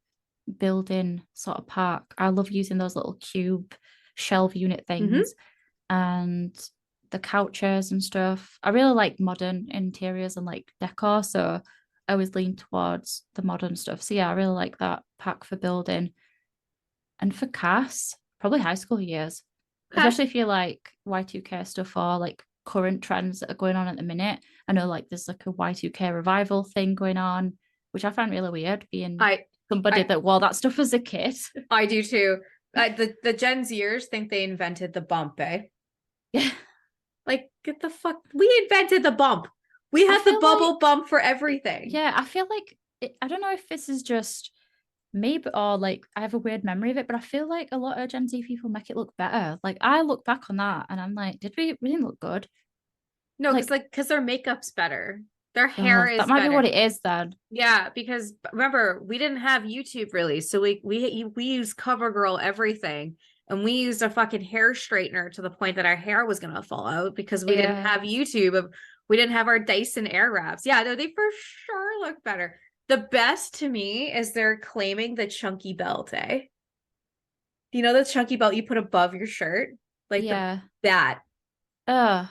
building sort of park. I love using those little cube shelf unit Hmm. things and the couches and stuff. I really like modern interiors and like decor, so I always lean towards the modern stuff. So yeah, I really like that pack for building. And for cast, probably high school years, Okay. especially if you like Y2K stuff or like current trends that are going on at the minute. I know like there's like a Y2K revival thing going on, which I find really weird being I somebody I that wore that stuff as a kid. I do too. The Gen Zers think they invented the bump, eh? Yeah. Like, get the fuck. We invented the bump. We I had the feel like, bubble bump for everything. yeah, I feel like I don't know if this is just me, but or like I have a weird memory of it, but I feel like a lot of Gen Z people make it look better. Like I look back on that and I'm like, did we didn't look good? No, Like, because their makeup's better. Their hair oh, that is might be what better. it is then. Yeah, because remember, we didn't have YouTube really, so we used CoverGirl everything, and we used a fucking hair straightener to the point that our hair was gonna fall out because we didn't Yeah. have YouTube. We didn't have our Dyson Air Wraps. Yeah, they for sure look better. The best to me is they're claiming the chunky belt, eh? You know the chunky belt you put above your shirt, like the Yeah. that. Oh,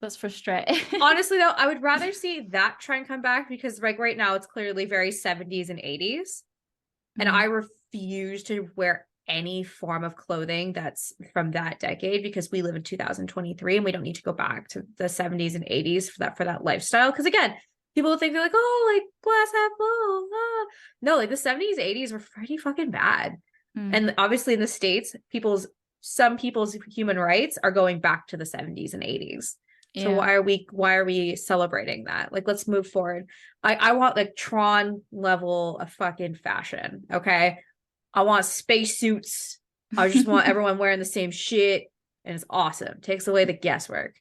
that's frustrating. Honestly, though, I would rather see that trend come back because like right now it's clearly very 70s and 80s. And I Mm. refuse to wear any form of clothing that's from that decade because we live in 2023 and we don't need to go back to the 70s and 80s for that lifestyle. Because again, People think they're like, oh, like glass half full. Ah. No, like the 70s, 80s were pretty fucking bad. Mm, And obviously in the States, some people's human rights are going back to the 70s and 80s. So yeah. why are we celebrating that? Like, let's move forward. I want like Tron level of fucking fashion. Okay. I want spacesuits. I just want everyone wearing the same shit. And it's awesome. Takes away the guesswork.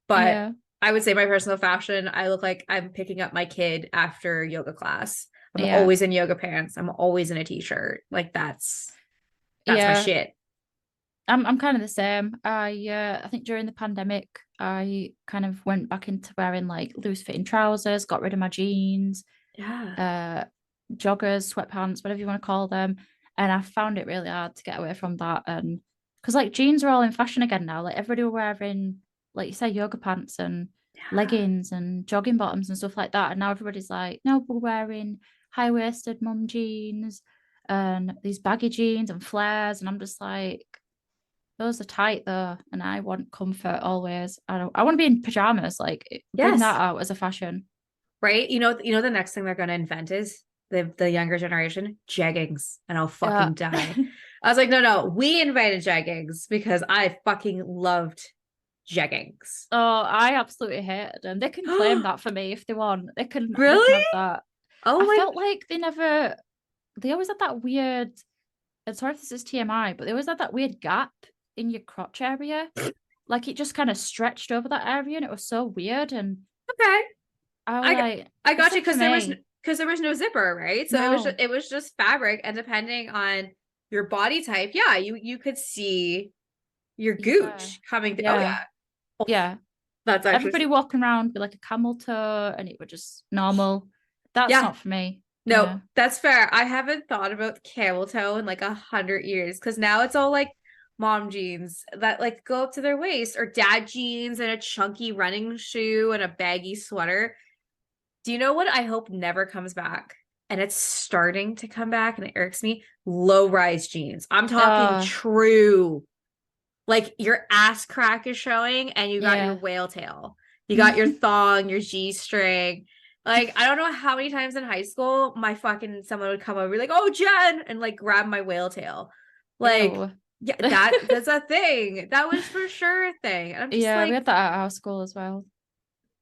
But Yeah. I would say my personal fashion, I look like I'm picking up my kid after yoga class. I'm Yeah. always in yoga pants. I'm always in a t-shirt. Like that's my Yeah. shit. I'm kind of the same. I think during the pandemic, I kind of went back into wearing like loose fitting trousers, got rid of my jeans, Yeah. uh, joggers, sweatpants, whatever you want to call them. And I found it really hard to get away from that. And because like jeans are all in fashion again now, like everybody wearing, like you say, yoga pants and Yeah. leggings and jogging bottoms and stuff like that. And now everybody's like, no, we're wearing high waisted mum jeans and these baggy jeans and flares. And I'm just like, those are tight though, and I want comfort always. I want to be in pajamas. Like bring that Yes. out as a fashion. Right. The next thing they're gonna invent is the younger generation, jeggings, and I'll Yeah. fucking die. I was like, no, we invented jeggings because I fucking loved jeggings. Oh, I absolutely hated them. They can claim that for me if they want. They can Really? have that. Oh I my felt like they always had that weird, and sorry if this is TMI, but they always had that weird gap in your crotch area. Like it just kind of stretched over that area and it was so weird. And okay. I was I like, I this got you ain't for me. because there was no zipper, right? So No. it was just fabric, and depending on your body type, yeah, you could see your Yeah. gooch coming through. Oh Yeah. yeah. Oh, Yeah. that's actually Everybody walking around with like a camel toe and it was just normal. That's yeah. not for me. No, Yeah. that's fair. I haven't thought about camel toe in like 100 years because now it's all like mom jeans that like go up to their waist or dad jeans and a chunky running shoe and a baggy sweater. Do you know what I hope never comes back? And it's starting to come back and it irks me. Low rise jeans. I'm talking Uh true. Like your ass crack is showing and you got your yeah. whale tail. You got your thong, your G string. Like, I don't know how many times in high school my fucking someone would come over and be like, oh, Jen, and like grab my whale tail. Like, Ew. yeah, that's a thing. That was for sure a thing. And I'm just Yeah, we like, had that at our school as well.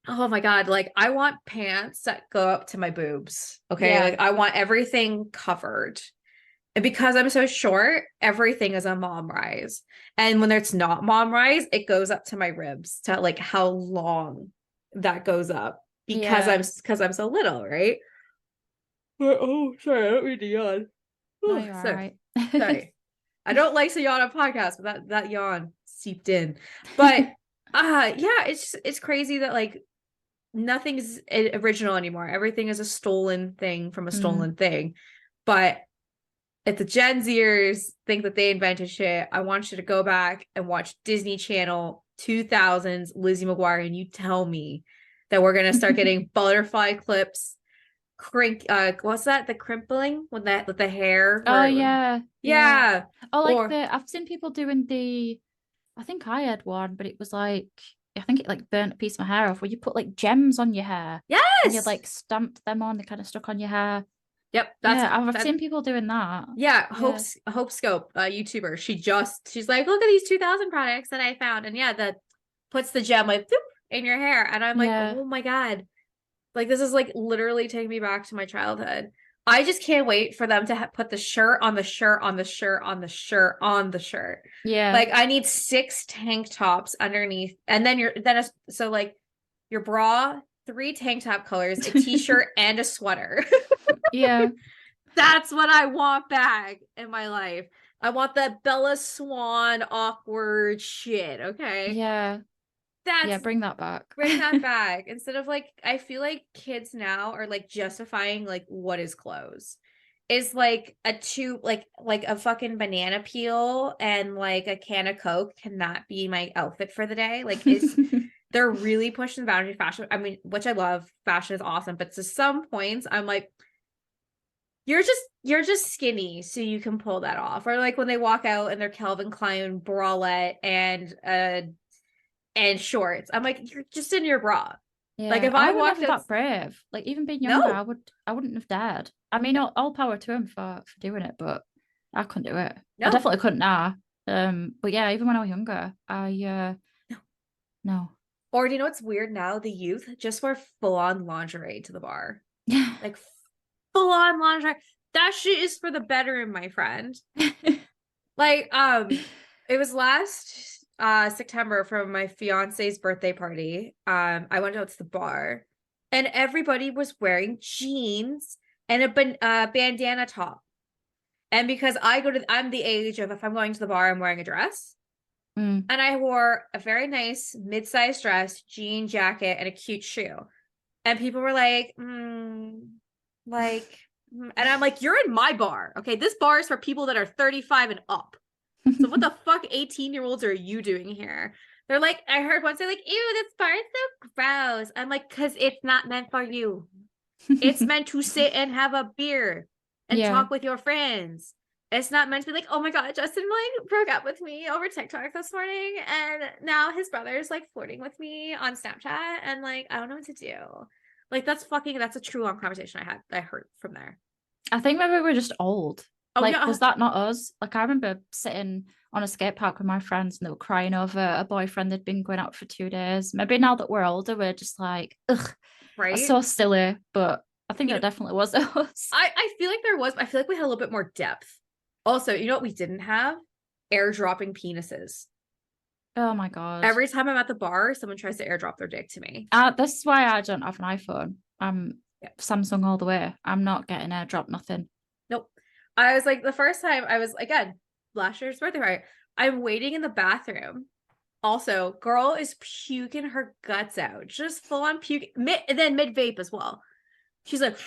oh my God, like I want pants that go up to my boobs. Okay. Yeah. Like I want everything covered. And because I'm so short, everything is a mom rise. And when it's not mom rise, it goes up to my ribs to like how long that goes up Yeah. because I'm so little, right? Oh, sorry, I don't mean to yawn. No, Oh, you're all sorry. right. Sorry. I don't like to yawn on podcast, but that yawn seeped in. But yeah, it's crazy that like nothing's original anymore. Everything is a stolen thing from a Mm. stolen thing. But if the Gen Zers think that they invented shit, I want you to go back and watch Disney Channel 2000s Lizzie McGuire, and you tell me that we're gonna start getting butterfly clips, what's that? The crimpling with the hair Oh where it would, yeah. Yeah. yeah, Oh, like or I've seen people doing I think I had one, but it was like I think it like burnt a piece of my hair off where you put like gems on your hair and you yes, like stamped them on, they kind of stuck on your hair. yep, Yeah, I've that seen people doing that. yeah, Yeah. Hope Scope, YouTuber. She's like, look at these 2000 products that I found, and yeah, that puts the gem like boop, in your hair, and I'm like, Yeah. oh my God. Like this is like literally taking me back to my childhood. I just can't wait for them to put the shirt on the shirt on the shirt on the shirt on the shirt. Yeah. Like I need 6 tank tops underneath, and then so like your bra, 3 tank top colors, a t-shirt, and a sweater. Yeah. That's what I want back in my life. I want that Bella Swan awkward shit. Okay, Yeah. Yeah, that's bring that back. bring that back instead of like I feel like kids now are like justifying like what is clothes is like a tube like a fucking banana peel and like a can of Coke cannot be my outfit for the day. Like is they're really pushing the boundary of fashion. I mean, which I love. Fashion is awesome, but to some points I'm like you're just skinny so you can pull that off. Or like when they walk out in their Calvin Klein bralette and shorts. I'm like, you're just in your bra. Like Yeah, if I I was walked never out, that brave. Like even being younger, no, I wouldn't have dared. I mean, all power to him for doing it, but I couldn't do it. I no, definitely couldn't now. But yeah, even when I was younger, no. no. Or do you know what's weird now? The youth just wear full on lingerie to the bar. Like full on lingerie. That shit is for the bedroom, my friend. Like, it was last September for my fiance's birthday party. I went out to the bar and everybody was wearing jeans and a bandana top. And because I'm the age of if I'm going to the bar, I'm wearing a dress. Mm. And I wore a very nice mid-sized dress, jean jacket, and a cute shoe. And people were like, like, and I'm like, you're in my bar. Okay. This bar is for people that are 35 and up. So what the fuck 18-year-olds are you doing here? They're like, I heard one say like, ew, this bar is so gross. I'm like, because it's not meant for you. It's meant to sit and have a beer and Yeah. talk with your friends. It's not meant to be like, oh my God, Justin like broke up with me over TikTok this morning. And now his brother's like flirting with me on Snapchat. And like, I don't know what to do. Like, that's a true long conversation I heard from there. I think maybe we're just old. Oh, Like, yeah. was that not us? Like, I remember sitting on a skate park with my friends and they were crying over a boyfriend they'd been going out for 2 days. Maybe now that we're older, we're just like, ugh, that's Right. so silly. But I think You that know, definitely was us. I feel like I feel like we had a little bit more depth. Also, you know what we didn't have? Airdropping penises. Oh my God. Every time I'm at the bar, someone tries to airdrop their dick to me. This is why I don't have an iPhone. I'm Yeah. Samsung all the way. I'm not getting AirDrop nothing. Nope. I was like, the first time I was, again, last year's birthday party, I'm waiting in the bathroom. Also, girl is puking her guts out, just full on puke, and then mid vape as well. She's like,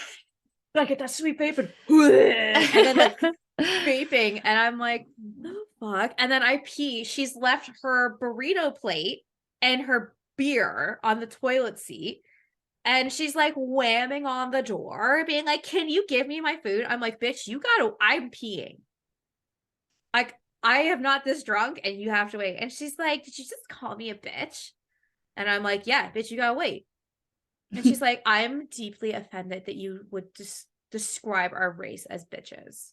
gotta get that sweet vape and then like vaping, and I'm like, the fuck? And then I pee. She's left her burrito plate and her beer on the toilet seat. And she's like whamming on the door, being like, can you give me my food? I'm like, bitch, I'm peeing. Like, I am not this drunk and you have to wait. And she's like, did you just call me a bitch? And I'm like, yeah, bitch, you gotta wait. And she's like, I'm deeply offended that you would just describe our race as bitches.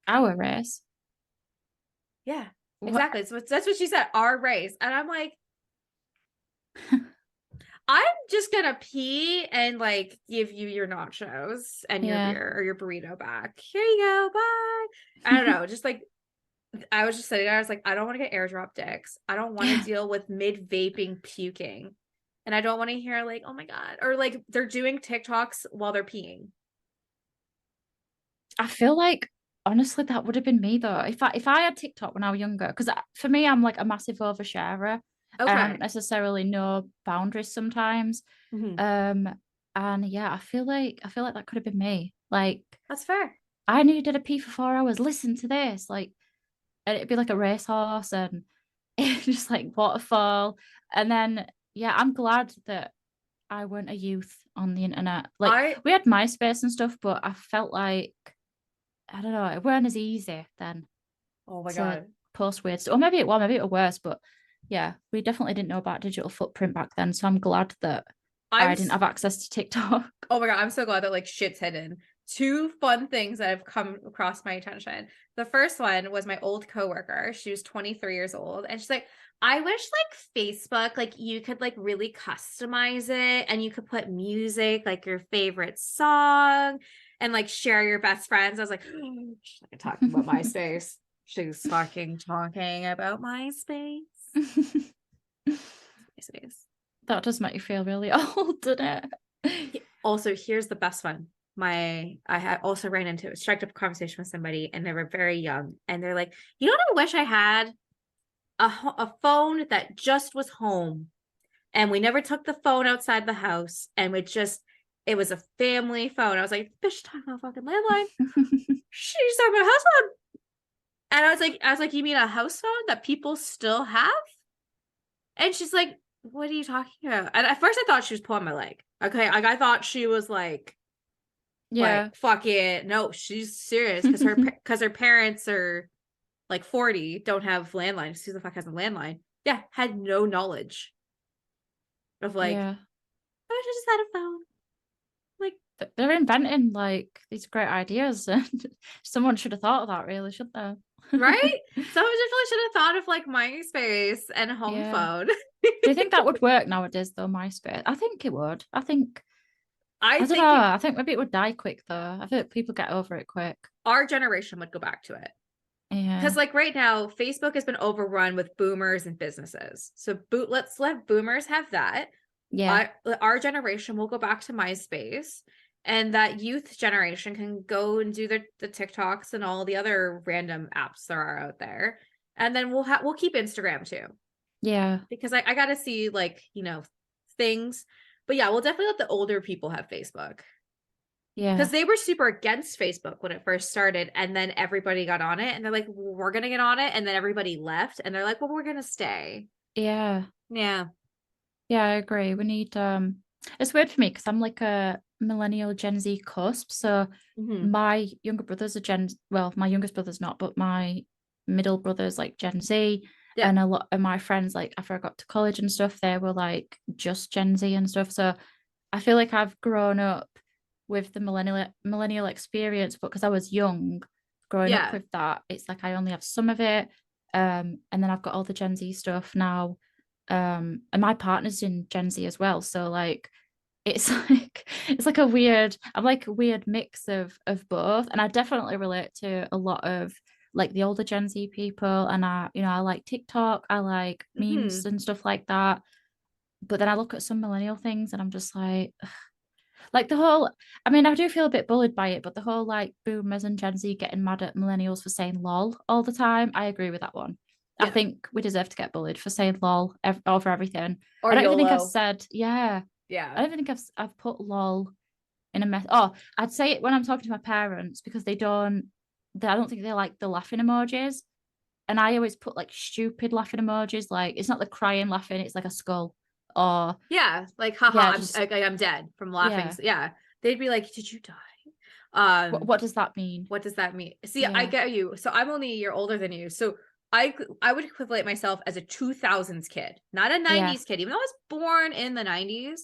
Our race. Yeah, What? exactly. So that's what she said, our race. And I'm like, I'm just gonna pee and like give you your nachos and your Yeah. beer or your burrito back. Here you go. Bye. I don't know. Just like I was just sitting there. I was like, I don't want to get airdrop dicks. I don't want to deal with mid vaping puking. And I don't want to hear like, oh my God. Or like they're doing TikToks while they're peeing. I feel like honestly that would have been me though. If I had TikTok when I was younger, because for me I'm like a massive oversharer and I don't Okay. necessarily know boundaries sometimes. Mhm. Um and yeah, I feel like that could have been me. Like That's fair. I needed a pee for 4 hours. Listen to this. Like and it'd be like a racehorse and it's just like waterfall. And then yeah, I'm glad that I weren't a youth on the internet. Like I we had MySpace and stuff, but I felt like I don't know, it weren't as easy then oh my to God. post weird stuff. Or maybe it was worse, but yeah, we definitely didn't know about digital footprint back then. So I'm glad that I'm I didn't have access to TikTok. oh my God, I'm so glad that like shit's hidden. Two fun things that have come across my attention. The first one was my old coworker. She was 23 years old, and she's like, I wish like Facebook, like you could like really customize it and you could put music, like your favorite song, and like share your best friends. I was like, she's like talking about MySpace. She's talking about MySpace. MySpace. That does make you feel really old, doesn't it? Also, here's the best one. I had also ran into struck up a conversation with somebody, and they were very young, and they're like, you know what I wish I had? A phone that just was home, and we never took the phone outside the house, and it was a family phone. I was like, bitch, talking about fucking landline. She's talking about a house phone. And I was like, you mean a house phone that people still have? And she's like, what are you talking about? And at first I thought she was pulling my leg. Okay. Like I thought she was Yeah. fuck it. No, she's serious because her parents are like 40, don't have landlines. Who the fuck has a landline? Yeah, had no knowledge. of like, Yeah. "Oh, I just had a phone." Like, They're inventing like these great ideas, and someone should have thought of that, really, shouldn't they? right? Someone definitely should have thought of like MySpace and home Yeah. phone. Do you think that would work nowadays, though, MySpace? I think it would. I I don't know. think I think maybe it would die quick, though. I think people get over it quick. our generation would go back to it. Because Yeah. like right now, Facebook has been overrun with boomers and businesses. So let's let boomers have that. Yeah. Our generation will go back to MySpace, and that youth generation can go and do the TikToks and all the other random apps there are out there. And then we'll keep Instagram too. Yeah. Because I gotta see like, things. But yeah, we'll definitely let the older people have Facebook. Because Yeah. they were super against Facebook when it first started, and then everybody got on it, and they're like, well, we're gonna get on it, and then everybody left, and they're like, well, we're gonna stay. Yeah. Yeah. Yeah, I agree. We need it's weird for me because I'm like a millennial Gen Z cusp. So Hmm. my younger brother's a well, my youngest brother's not, but my middle brother's like Gen Z. Yeah. And a lot of my friends, like after I got to college and stuff, they were like just Gen Z and stuff. So I feel like I've grown up with the millennial experience, but because I was young, growing up Yeah. with that, it's like I only have some of it. And then I've got all the Gen Z stuff now. And my partner's in Gen Z as well. So like it's like a weird, I'm like a weird mix of both. And I definitely relate to a lot of like the older Gen Z people. And I like TikTok, I like memes Hmm. and stuff like that. But then I look at some millennial things and I'm just like the whole, I mean, I do feel a bit bullied by it, but the whole like boomers and Gen Z getting mad at millennials for saying lol all the time, I agree with that one. I Yeah. think we deserve to get bullied for saying lol over everything. Or I don't even think I've YOLO. said, yeah, Yeah. I don't even think I've put lol in a mess. Oh, I'd say it when I'm talking to my parents because I don't think they like the laughing emojis. And I always put like stupid laughing emojis, like it's not the crying laughing, it's like a skull. Or Yeah. Like, haha, yeah, just I'm dead from laughing. yeah. Yeah. They'd be like, did you die? What does that mean? What does that mean? See, I Yeah. get you. So I'm only a year older than you. So I would equivalent myself as a 2000s kid, not a Yeah. 90s kid, even though I was born in the 90s,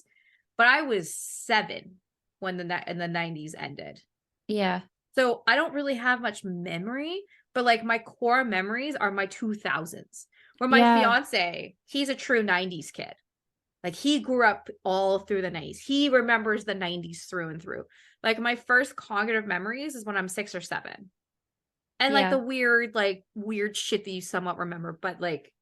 but I was 7 when the 90s ended. Yeah. So I don't really have much memory, but like my core memories are my 2000s. Where my Yeah. fiance, he's a true 90s kid. Like he grew up all through the 90s. He remembers the 90s through and through. Like my first cognitive memories is when I'm 6 or 7. And like the Yeah. weird shit that you somewhat remember, but like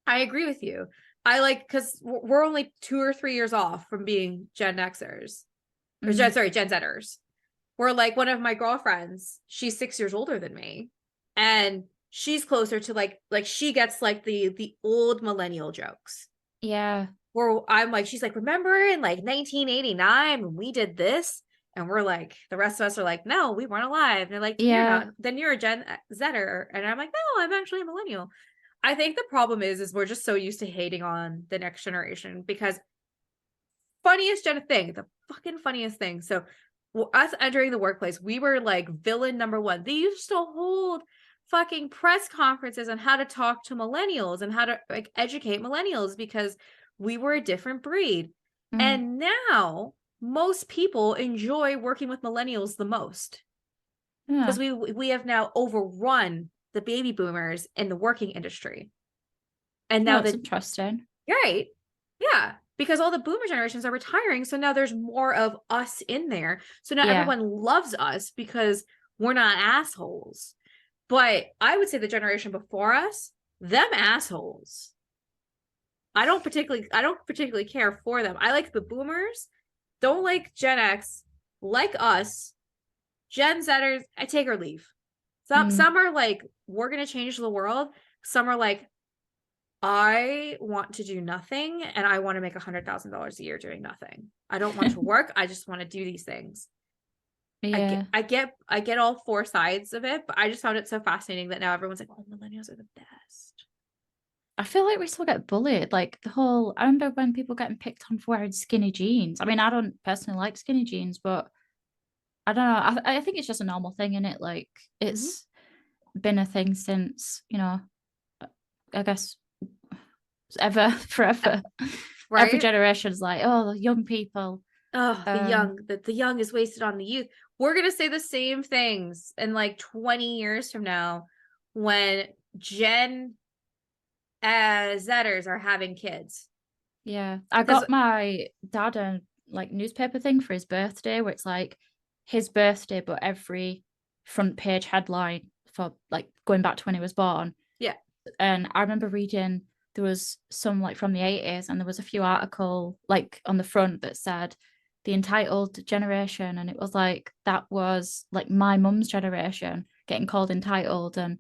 I agree with you. I like because we're only 2 or 3 years off from being Gen Xers or Mm. Gen Zers. We're like one of my girlfriends, she's 6 years older than me, and she's closer to like she gets like the old millennial jokes. Yeah. Where I'm like, she's like, remember in like 1989 when we did this? And we're like, the rest of us are like, no, we weren't alive. And they're like, you're Yeah. not. Then you're a Gen Zer. And I'm like, no, I'm actually a millennial. I think the problem is we're just so used to hating on the next generation because funniest gen thing, the fucking funniest thing. So us entering the workplace, we were like villain number one. They used to hold fucking press conferences on how to talk to millennials and how to like educate millennials because we were a different breed. Mm. And now most people enjoy working with millennials the most Yeah. because we have now overrun the baby boomers in the working industry. And Oh, now that's the interesting. right. Yeah. Because all the boomer generations are retiring. So now there's more of us in there. So now Yeah. everyone loves us because we're not assholes. But I would say the generation before us, them assholes. I don't particularly care for them. I like the boomers, don't like Gen X, like us, Gen Zers, I take or leave. Mm. Some are like, we're gonna change the world. Some are like, I want to do nothing and I want to make $100,000 a year doing nothing. I don't want to work. I just want to do these things. Yeah. I get all 4 sides of it, but I just found it so fascinating that now everyone's like, oh, millennials are the best. I feel like we still get bullied. Like the whole, I remember when people getting picked on for wearing skinny jeans. I mean, I don't personally like skinny jeans, but I don't know. I think it's just a normal thing in it. Like Mhm. it's been a thing since, I guess ever, Uh, forever. every right? generation's like, oh, the young people. Oh, Um, the young is wasted on the youth. We're gonna say the same things in like 20 years from now when Gen Zers are having kids. yeah. I Because got my dad a like newspaper thing for his birthday where it's like his birthday, but every front page headline for like going back to when he was born. yeah, And I remember reading there was some like from the 80s and there was a few article like on the front that said the entitled generation, and it was like that was like my mum's generation getting called entitled. And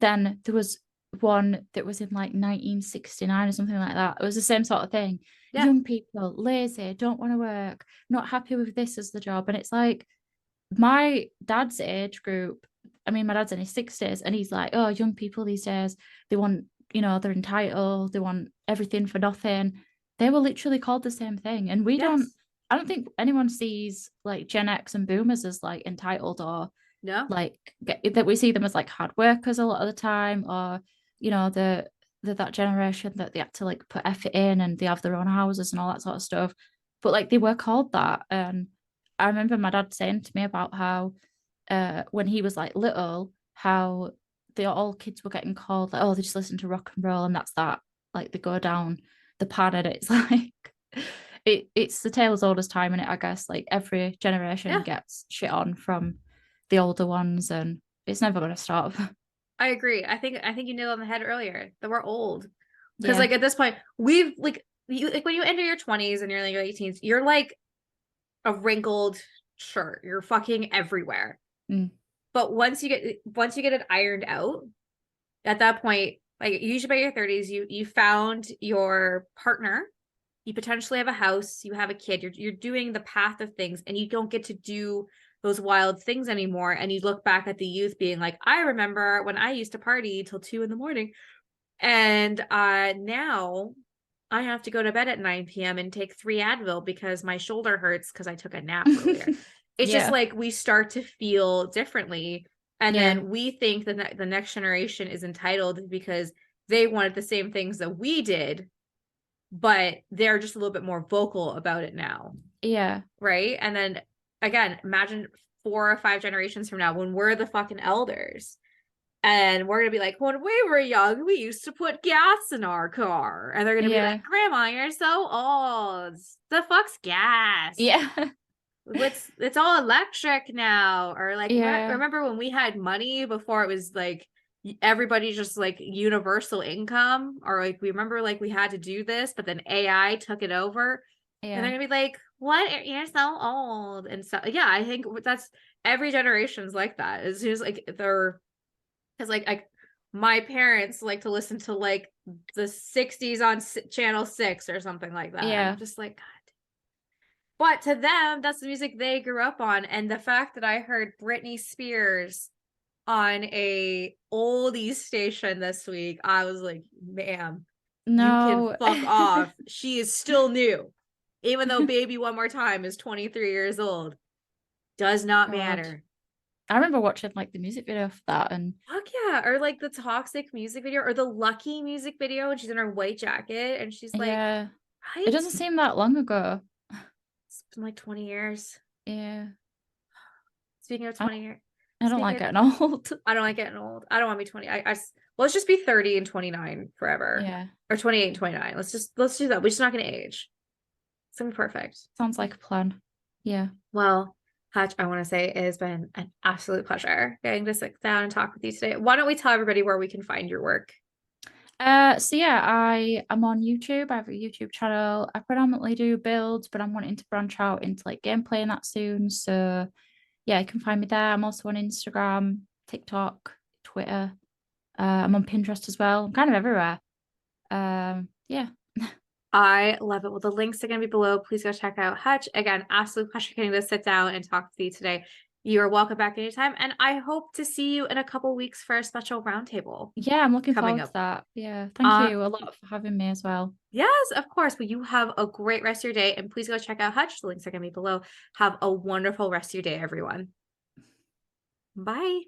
then there was one that was in like 1969 or something like that. It was the same sort of thing. yeah, Young people, lazy, don't want to work, not happy with this as the job. And it's like my dad's age group, I mean, my dad's in his 60s and he's like, oh, young people these days, they want, they're entitled, they want everything for nothing. They were literally called the same thing. And yes, I don't think anyone sees like Gen X and boomers as like entitled or no, like that we see them as like hard workers a lot of the time, or the that generation that they have to like put effort in and they have their own houses and all that sort of stuff. But like they were called that. And I remember my dad saying to me about how when he was like little, how they all kids were getting called like, oh, they just listen to rock and roll and that's that. Like they go down the pan and it's like it's the tale as old as time in it, I guess. Like every generation yeah, gets shit on from the older ones and it's never gonna stop. I agree. I think you nailed it on the head earlier that we're old. Because Yeah. like at this point, we've like you like when you enter your 20s and you're like your 18s, you're like a wrinkled shirt. You're fucking everywhere. Mm. But once you get it ironed out, at that point, like usually by your 30s, you found your partner, you potentially have a house, you have a kid, you're doing the path of things, and you don't get to do those wild things anymore. And you look back at the youth being like, I remember when I used to party till 2 in the morning. And now I have to go to bed at 9 p.m. and take 3 Advil because my shoulder hurts because I took a nap earlier. It's just Yeah. like we start to feel differently. And Yeah. then we think that the next generation is entitled because they wanted the same things that we did, but they're just a little bit more vocal about it now. Yeah. Right. And then again, imagine 4 or 5 generations from now when we're the fucking elders and we're gonna be like, when we were young, we used to put gas in our car. And they're gonna be Yeah. like, Grandma, you're so old. The fuck's gas? Yeah. It's all electric now. Or like Yeah. remember when we had money before it was like everybody just like universal income? Or like we remember like we had to do this, but then AI took it over. And they're Yeah. gonna be like, what? You're so old. And so yeah, I think that's every generation's like that. It's just like they're because like my parents like to listen to like the 60s on channel 6 or something like that and I'm Yeah. just like god, but to them that's the music they grew up on. And the fact that I heard Britney Spears on a oldies station this week, I was like, ma'am, you can No. fuck off. She is still new, even though Baby One More Time is 23 years old. Does not God. matter. I remember watching like the music video for that and Fuck yeah. Or like the Toxic music video or the Lucky music video and she's in her white jacket and she's like, yeah. It right? doesn't seem that long ago. It's been like 20 years. Yeah. Speaking of I 20 years, I don't like speaking, getting old. I don't like getting old. I don't want to be 20. Let's just be 30 and 29 forever Yeah. or 28 and 29. Let's do that. We're just not going to age. It's going to be perfect. Sounds like a plan. Yeah. Well, Hutch, I want to say it has been an absolute pleasure getting to sit down and talk with you today. Why don't we tell everybody where we can find your work? So yeah, I am on YouTube. I have a YouTube channel. I predominantly do builds, but I'm wanting to branch out into like gameplay and that soon. So yeah, you can find me there. I'm also on Instagram, TikTok, Twitter. I'm on Pinterest as well. I'm kind of everywhere. Yeah. I love it. Well, the links are going to be below. Please go check out Hutch. Again, absolute pleasure getting to sit down and talk with you today. You are welcome back anytime. And I hope to see you in a couple weeks for a special roundtable Yeah, I'm looking coming forward to up. that. Yeah, thank Uh, you a lot for having me as well. yes, of course. Well, you have a great rest of your day. And please go check out Hutch. The links are going to be below. Have a wonderful rest of your day, everyone. Bye.